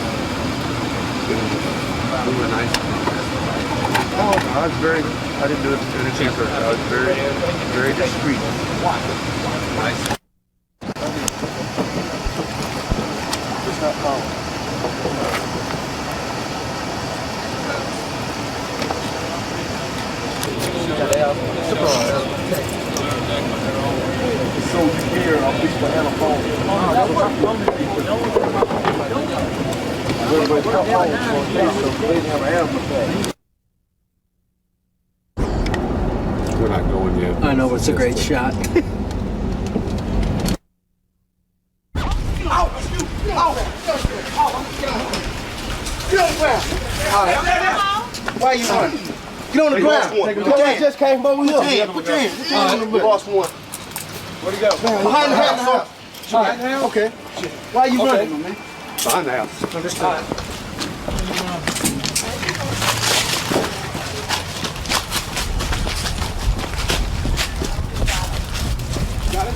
Oh, I was very, I didn't do it in a cheaper. I was very, very discreet. Nice. It's not found. So here, I'll fix my phone. We're not going yet. I know, it's a great shot. Why you running? Get on the ground. I just came over here. Put your hand. Lost one. Where'd he go? Behind the house. Behind the house? Okay. Why are you running, man? Behind the house. Understood. Got it?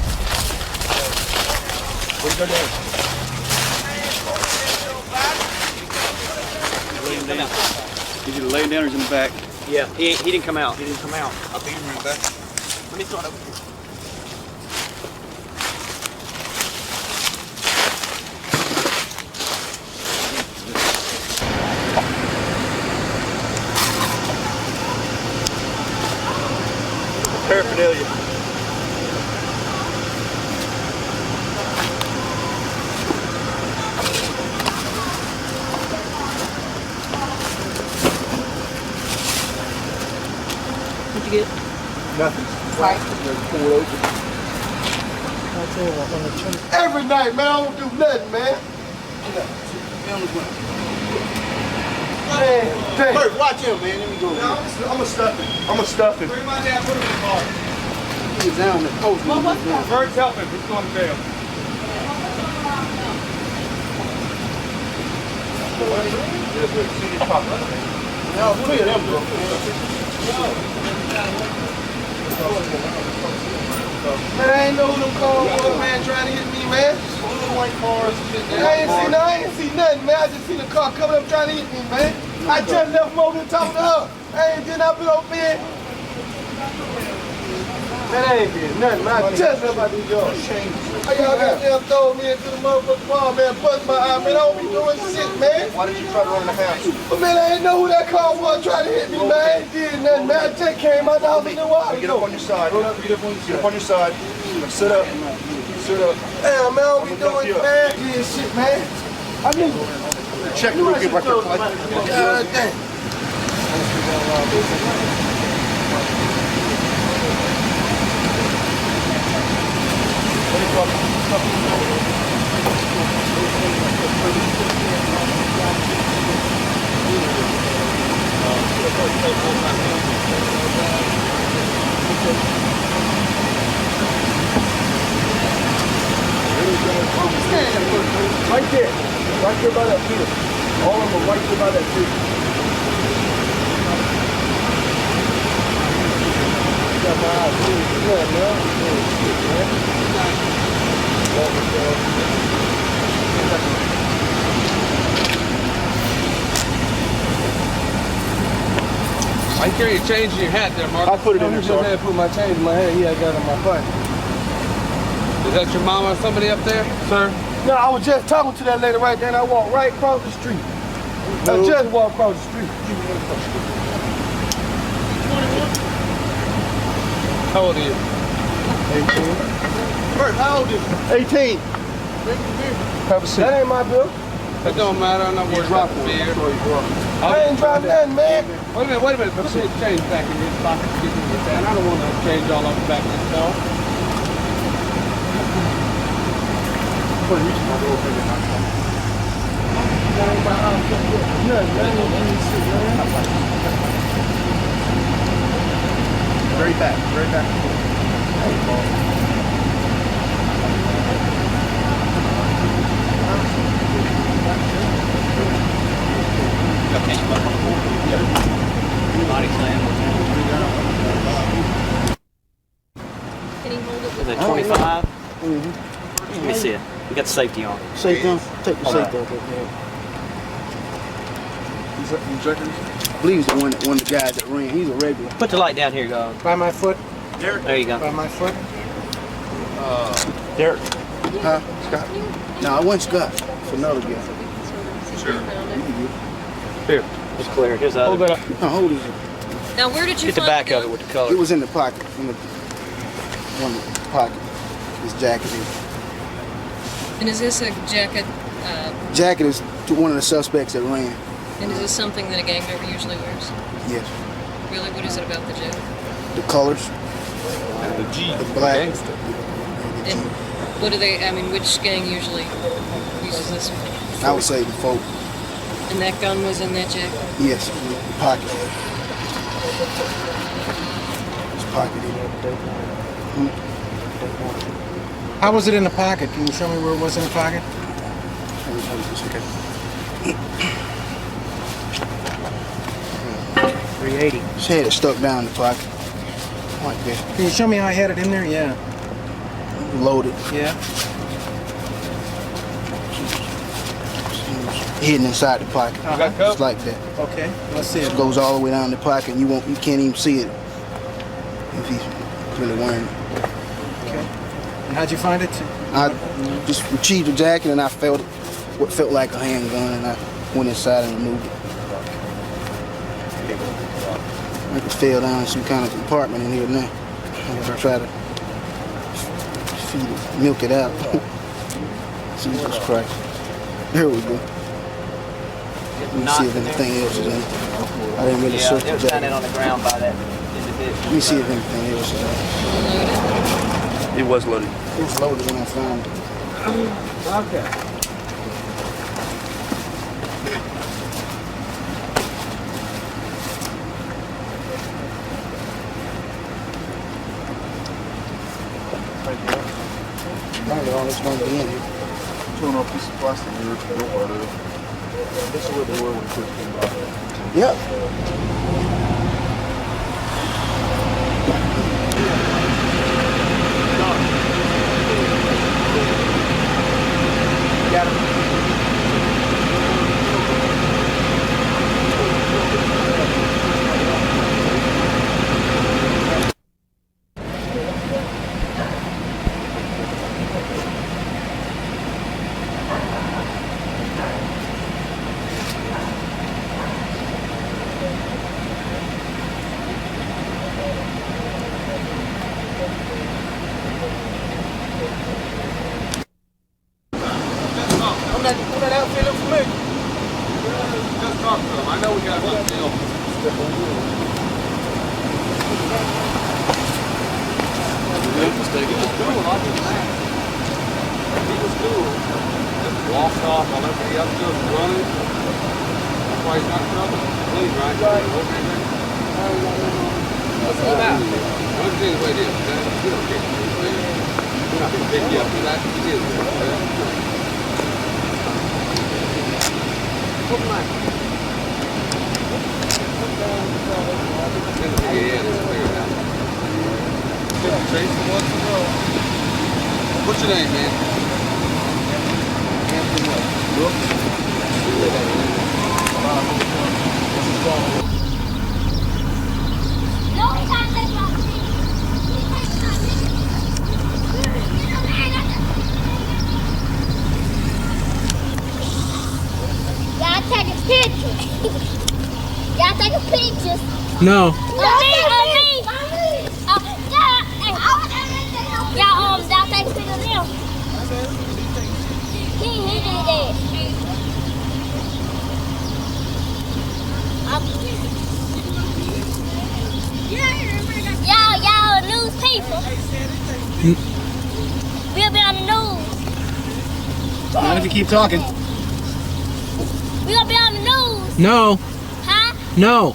Where'd you go down? Did you lay down or in the back? Yeah, he didn't come out. He didn't come out. I'll beat him right back. Let me throw it over here. Paraphernalia. What'd you get? Nothing. Right. Pull open. Every night, man, I don't do nothing, man. Man, Bert, watch him, man. Let me go. No, I'm gonna stuff him. I'm gonna stuff him. Bring my dad, put him in the car. He's down there. Post him. Bert's helping. He's going to jail. Now, three of them, bro. Man, I ain't know who them cars was, man, trying to hit me, man. Little white cars and shit. I ain't seen nothing, man. I just seen a car coming up trying to hit me, man. I just left him over there talking to her. Then I been over here. Man, I ain't did nothing, man. I just left out these yards. How y'all goddamn throw me into the motherfucking bar, man, bust my eye, man. I don't be doing shit, man. Why did you try to run in the house? But man, I ain't know who that car was trying to hit me, man. I ain't did nothing, man. I just came out the house in the water. Get up on your side. Get up on your side. Sit up. Sit up. Damn, man, I don't be doing it, man. Yeah, shit, man. I mean, check the rookie record. God damn. Right there. Right there by that field. All of them right there by that field. Got my eyes good, man. I hear you changing your hat there, Mark. I put it in there, sir. I put my change in my head. Yeah, I got it in my butt. Is that your mom or somebody up there, sir? No, I was just talking to that lady right there, and I walked right across the street. I just walked across the street. How old are you? 18. Bert, how old is you? 18. Have a seat. That ain't my bill. That don't matter. I'm not worried about the beer. I ain't dropping nothing, man. Wait a minute. Let's see the change back in your pocket. I don't want to change all up the back of this dog. Very back, very back. Body slam. Can he hold it Is with it 25? Let me see it. You got the safety on. Safety on? Take the safety off. I believe he's one of the guys that ran. He's a regular. Put the light down here, go. By my foot. There you go. By my foot. Derek. Huh? Scott? No, I wasn't Scott. It's another guy. Sure. Here. It's clear. Here's the other. Hold it up. No, hold it. Now, where did you Get the find back the of it with the color. It was in the pocket. In the one of the pocket. His jacket is. And is this a jacket? Jacket is to one of the suspects that ran. And is this something that a gang member usually wears? Yes. Really, what is it about the jacket? The colors. The G. The black. And what do they? I mean, which gang usually uses this one? I would say the folk. And that gun was in that jacket. Yes, in the pocket. It's pocketed. How was it in the pocket? Can you show me where it was in the pocket? 380. She had it stuck down in the pocket. Like that. Can you show me how I had it in there? Yeah. Loaded. Yeah. hidden inside the pocket. It's like that. Okay, let's see It it. goes all the way down the pocket, and you can't even see it if he's really wearing it. Okay. And how'd you find it? I just retrieved the jacket, and I felt what felt like a handgun, and I went inside and removed it. I could fell down some kind of compartment in here now. I'm gonna try to feed it, milk it out. Jesus Christ. Here we go. Let me see if anything else is in it. I didn't really search the jacket. on the ground by that individual. Let me see if anything else is in it. It was loaded. It was loaded when I found it. Okay. Probably all that's going to be in here. Torn off piece of plastic here. This is what they were when we first came by. Yep. Got it. That outfit look familiar. Just talk to him. I know we got one deal. He was cool. Just walked off while everybody else was running. That's why he's not trouble. Clean, right? What's it about? One thing the way it is, we don't care. We're not going to pick you up. We're not going to do it. What's your name, man? Y'all taking pictures. Y'all taking pictures. No. Y'all taking pictures of them. He did that. Y'all news people. We'll be on the news. Not if you keep talking. We gonna be on the news. No. Huh? No.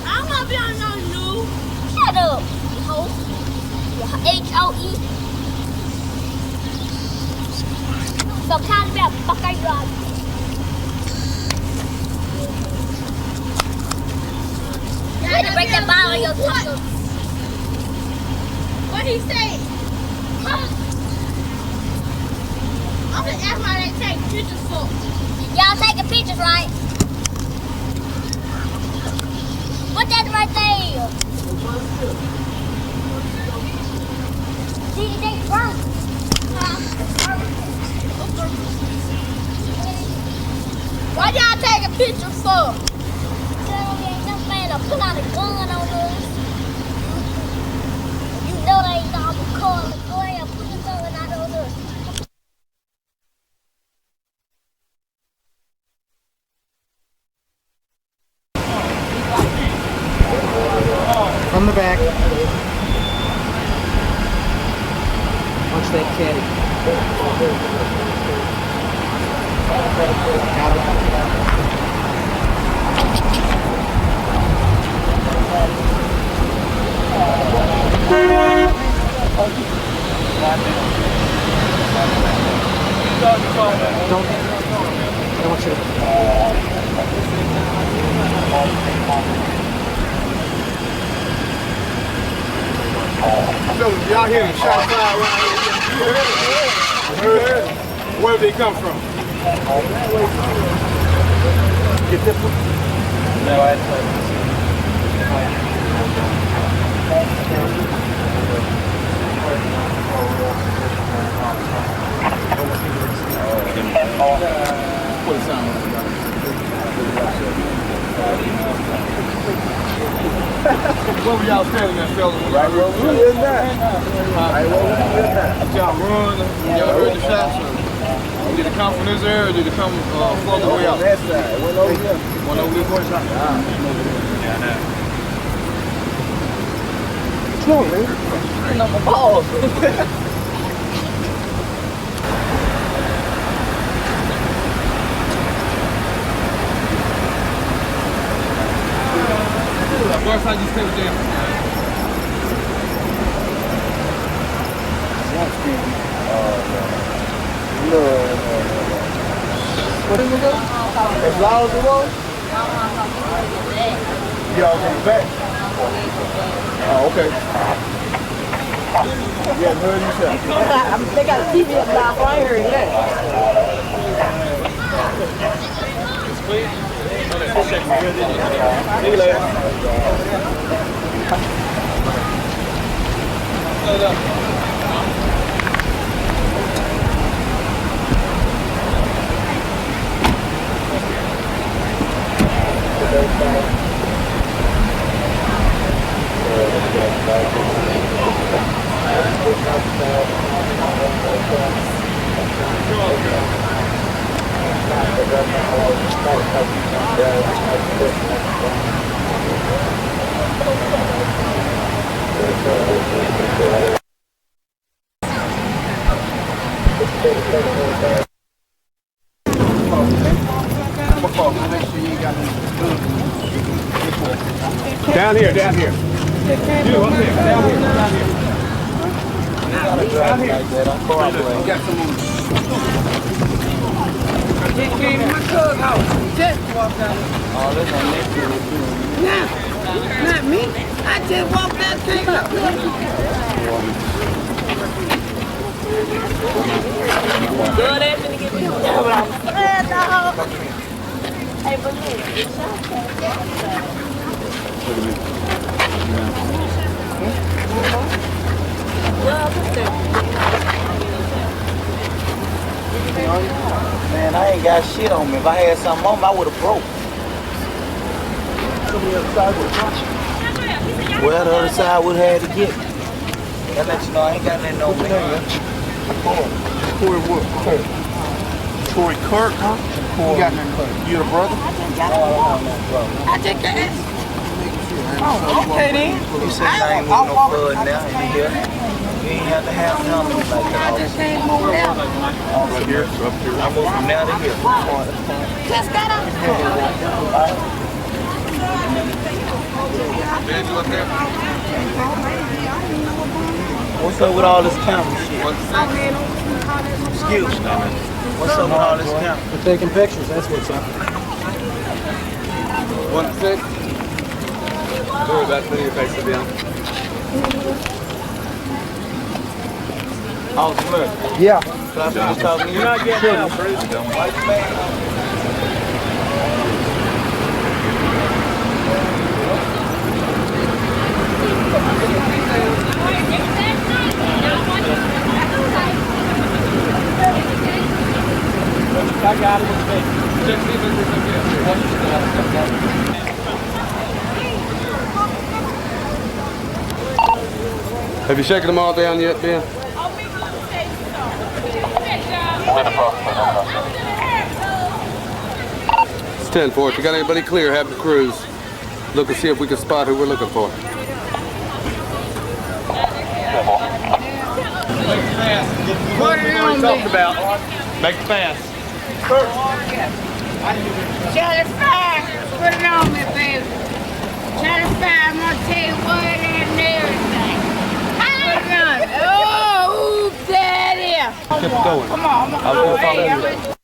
I'm gonna be on the news. Shut up, you hoe. H-O-E. So kind of be a fucker you are. You need to break that bottle in your taco. What he say? I'm gonna ask why they take pictures for. Y'all taking pictures, right? What that right there? See, they burnt. Why y'all taking pictures for? Some man to put out a gun on us. You know they ain't gonna call the go ahead and put a gun out on us. From the back. Watch that caddy. Got him. I don't want you Y'all hear the shot fire around here? You heard it? Where did they come from? Get this one? No, I had to play what it sound like? Where were y'all standing at, fellas? Right where we is now. Right where we is now. Did y'all run? Y'all heard the shots? Did it come from this area or did it come further way out? That side. It went over here. Went over this way? Yeah, I know. Come on, man. Getting on my balls. Boys, how you stay with them? No. What is it? As loud as it was? Y'all from the back? Oh, okay. Yeah, heard you say. They got a TV up now, so I ain't heard that. See you later. Down here, down here. You, up there, down here, down here. Down here. Got some on. Just came to my cousin's house. Just walked out. Oh, that's my nephew. Nah, not me. I just walked out, came up. Good ass finna get me. Hey, but Man, I ain't got shit on me. If I had something on me, I would have broke. Well, the other side would have had to get me. That let you know I ain't got nothing on me. Corey what? Corey Kirk, huh? You got nothing. You the brother? I just got it. Oh, okay then. You said I ain't moving no blood now in here. You ain't have to have none like that. I just ain't moved out. Right here, up here. I moved from now to here. just got up. What's up with all this camera shit? Excuse me. What's up with all this camera? We're taking pictures, that's what's up. 1 6. Sorry about putting your face down. Oh, Smith. Yeah. Can I finish talking to you? You're not getting out, Bruce. White man. I got it. Check see if there's Have you shaken them all down yet, Ben? It's 10-4. If you got anybody clear, have the crews look and see if we can spot who we're looking for. What are you on talked about? Make it fast. Charlie 5, put it on me, baby. Charlie 5, I'm gonna tell you what it is and everything. Put it on. Oh, who's that is? Keep going. Come on, I'm gonna go away.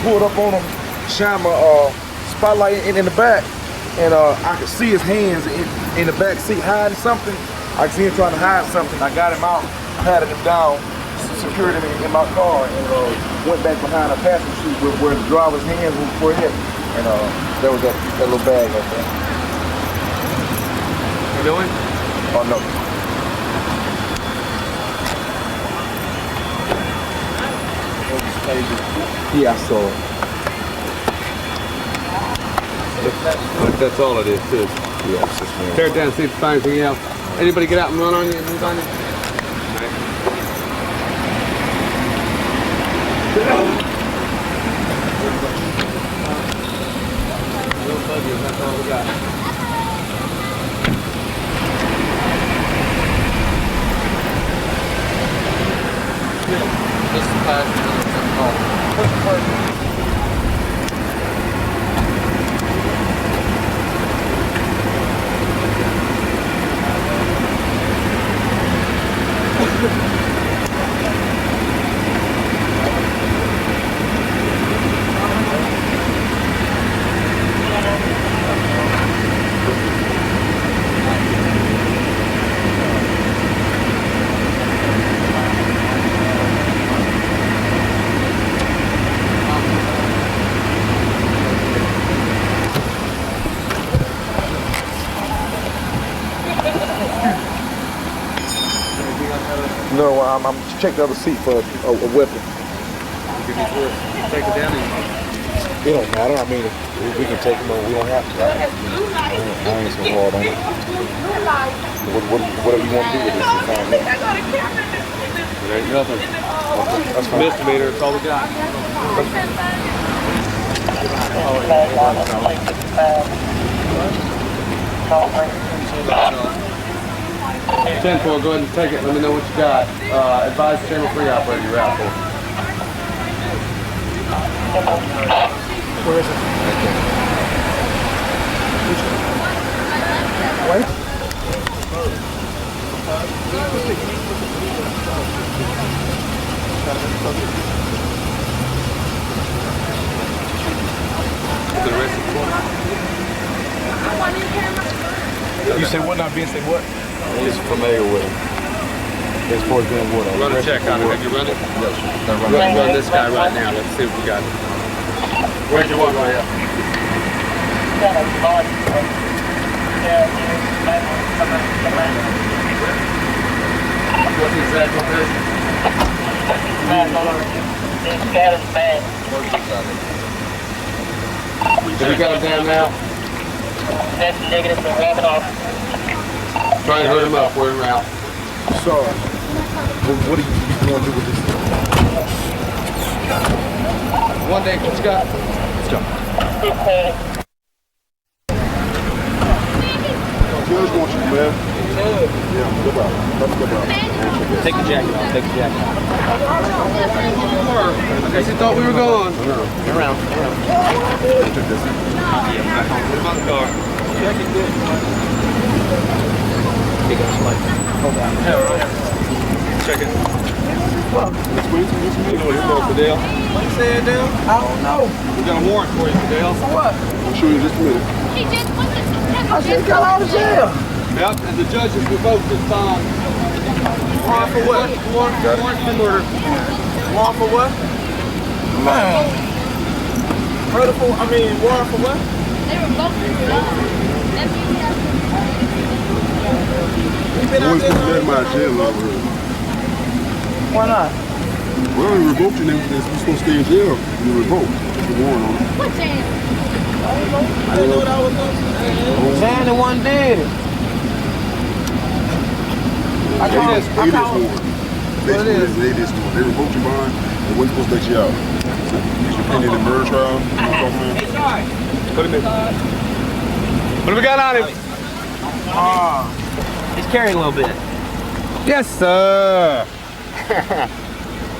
pulled up on him, shine my spotlight in the back, and I could see his hands in the back seat hiding something. I could see him trying to hide something. I got him out, patted him down, secured him in my car, and went back behind the passenger seat where the driver's hands were hit, and there was that little bag right there. You doing? Oh no. Yeah, I saw it. That's all it is, too. Yeah, it's just me. Tear it down, see if you find anything else. Anybody get out and run on you and move on you? That's all we got. This is No, I'm checking the other seat for a weapon. Take it down. It don't matter. I mean, we can take them or we don't have to. I ain't so hard on it. Whatever you want to do with this, it's fine. There ain't nothing. That's fine. Misdemeanor, that's all we got. 10-4, go ahead and take it. Let me know what you got. Advise channel 3 operator you're out there. Where is it? Right there. You said what not being, say what? He's familiar with him. As far as being what? Run a check on him. Have you run it? Yes. Run this guy right now. Let's see if we got it. Where'd you want right now? What's the exact location? Have you got him down now? That's negative for walking off. Try and hurt him up. We're en route. So, what do you want to do with this? One day, let's go. Let's go. Judge wants you, man. Yeah, good out. Take the jacket off. Take the jacket off. I guess he thought we were gone. Around. Took this. Yeah, back home. Put him on the car. Check it good. Big up light. Hold on. Check it. Let's wait till this You know what he's going, Fidel? What you saying, Dale? I don't know. We got a warrant for you, Fidel. For what? I'll show you in just a minute. I just got out of jail. Yep, and the judge has revoked his bond. Warrant for what? Warrant for murder. Warrant for what? Man. Murder for, warrant for what? They revoked his bond. You been out Boys there? put that in my jail over here. Why not? Well, you revoked your name. You're supposed to stay in jail. You revoked. Put the warrant on it. What jail? I didn't know what I was doing. Jan the one did it. They this morning. They this morning. They revoked your bond. They wasn't supposed to let you out. Is your pending the murder trial? You know what I'm talking about? Put him in. What do we got on him? He's carrying a little bit. Yes, sir.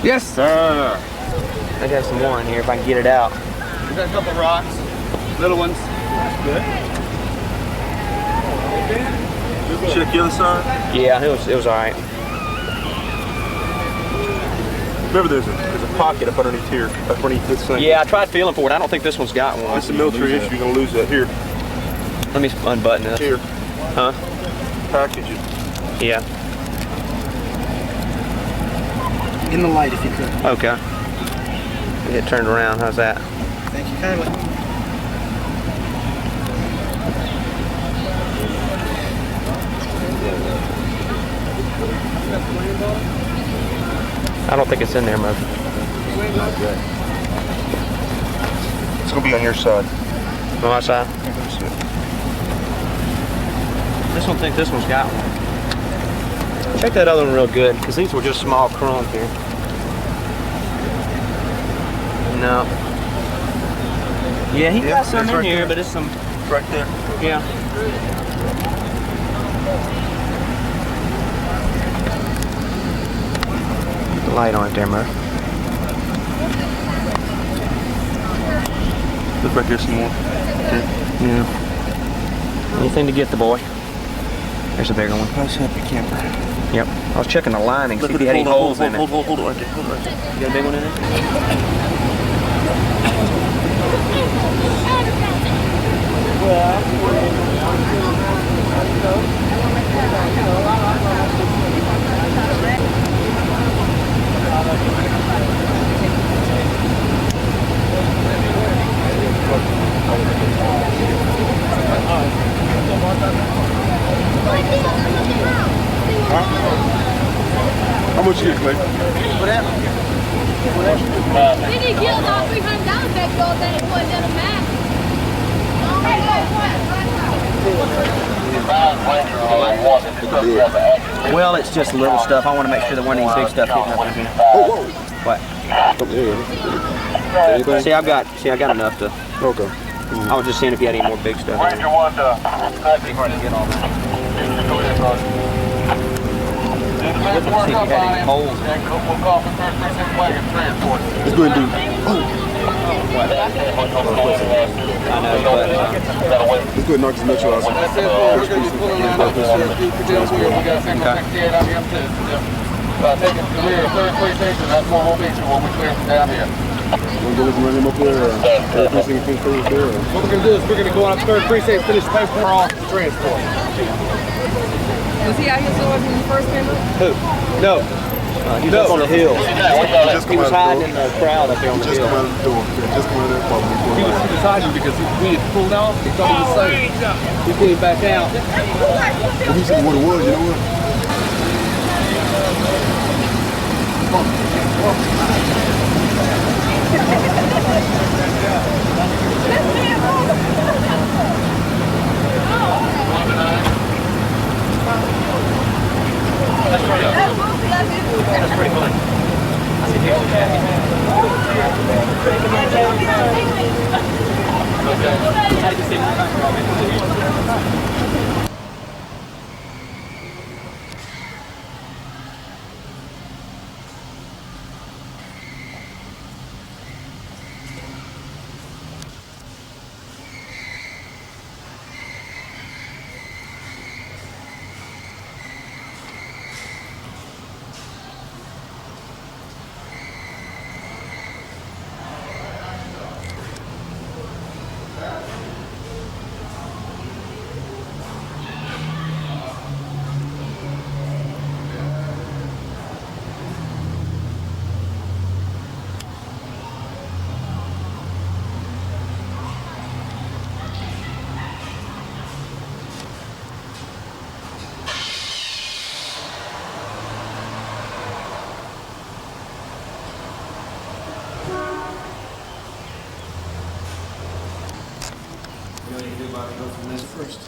Yes, sir. I got some more in here if I can get it out. We got a couple rocks, little ones. Good. Check the other side. Yeah, it was all right. Remember, there's a pocket up underneath here, up underneath this thing. Yeah, I tried feeling for it. I don't think this one's got one. It's a military issue. You're gonna lose that here. Let me unbutton this. Here. Huh? Package it. Yeah. In the light, if you could. Okay. Get it turned around. How's that? Thank you kindly. I don't think it's in there, Murphy. It's gonna be on your side. On my side? This one, think this one's got one. Check that other one real good, because these were just small crumbs here. No. Yeah, he got some in right here, there. but it's some. It's right there. Yeah. The light on it there, Murph. Look right there some more. Okay. Yeah. Anything to get the boy. There's a bigger one. Nice happy camper. Yep. I was checking the lining, see if he had any holes in it. Hold it right there. Hold it right there. You got a big one in it? How much you get, Clay? We need gills all $300 back the other day for another match. Well, it's just little stuff. I want to make sure there weren't any big stuff hitting up in here. Oh, whoa. What? Anything? See, I got enough to. Okay. I was just seeing if you had any more big stuff. Ranger 1 to Hard to get all that. See if you had any holes. we'll call for first precinct flag and transport. Let's go ahead and do. I know, but Let's go ahead and knock this metro out. We're going to be pulling line up this Judicial. We got single 68 out here too. Taking the rear of 3rd precinct, and that's where we'll be, so we'll be clear from down here. Want to go and run him up there, or precinct finish there? What we're going to do is we're going to go on up 3rd precinct, finish the paper off, transport. Was he out here doing when you first came up? Who? No. He was up on the hill. He was hiding in the crowd up there on the hill. Just come out of the door. Just come out of that He was hiding because we had pulled off. He thought he was safe. He came back out. Well, he said what it was, you know what? That's pretty funny. I see people happy. How did you see What you can do about it, go from this first.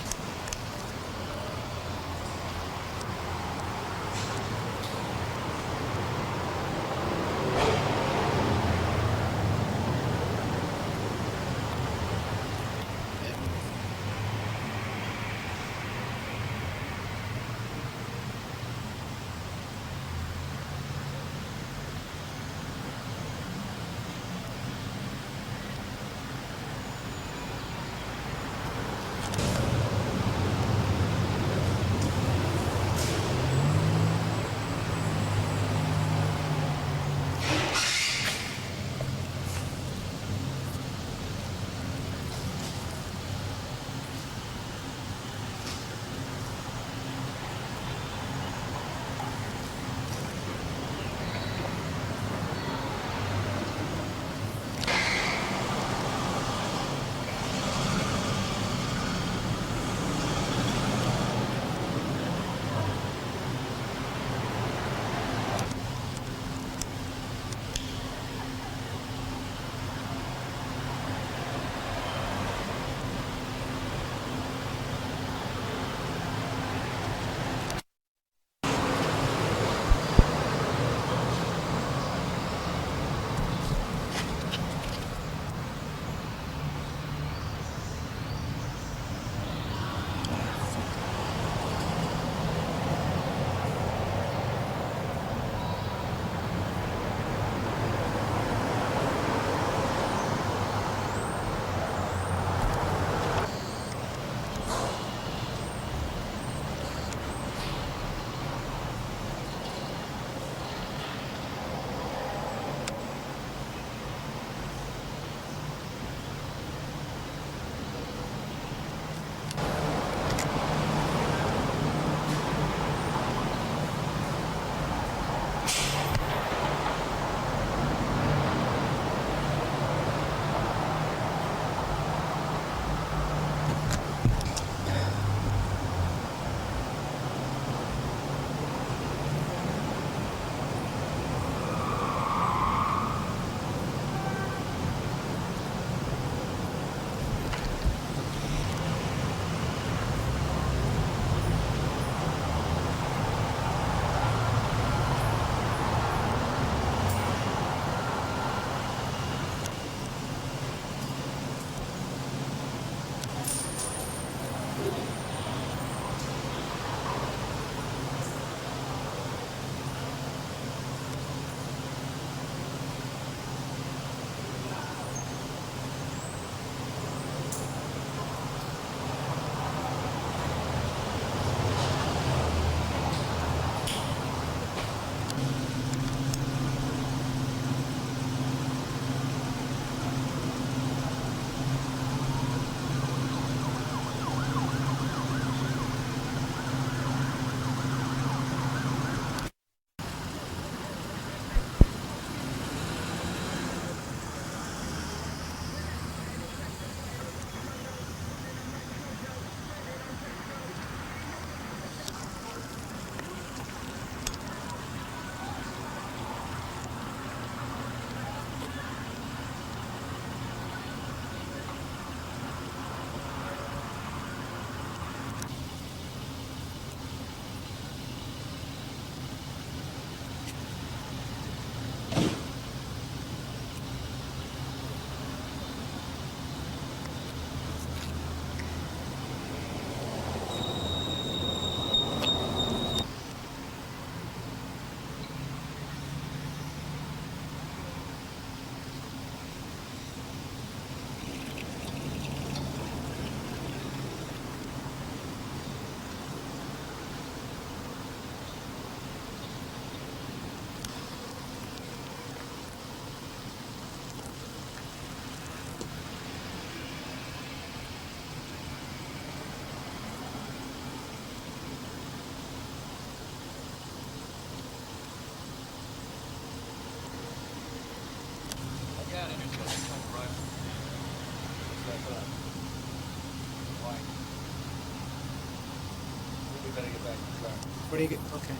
Better get back to the car. Where do you get? Okay.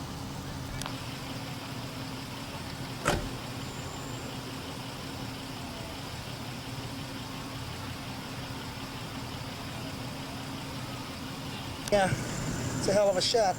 Yeah, it's a hell of a shot.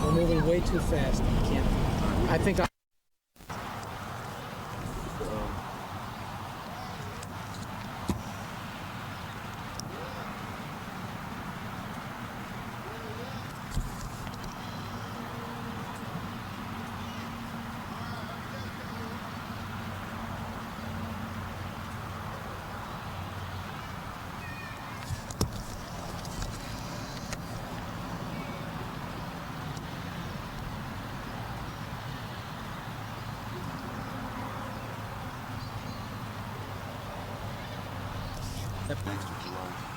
We're moving way too fast. I can't. I think I. Thanks to Jerome.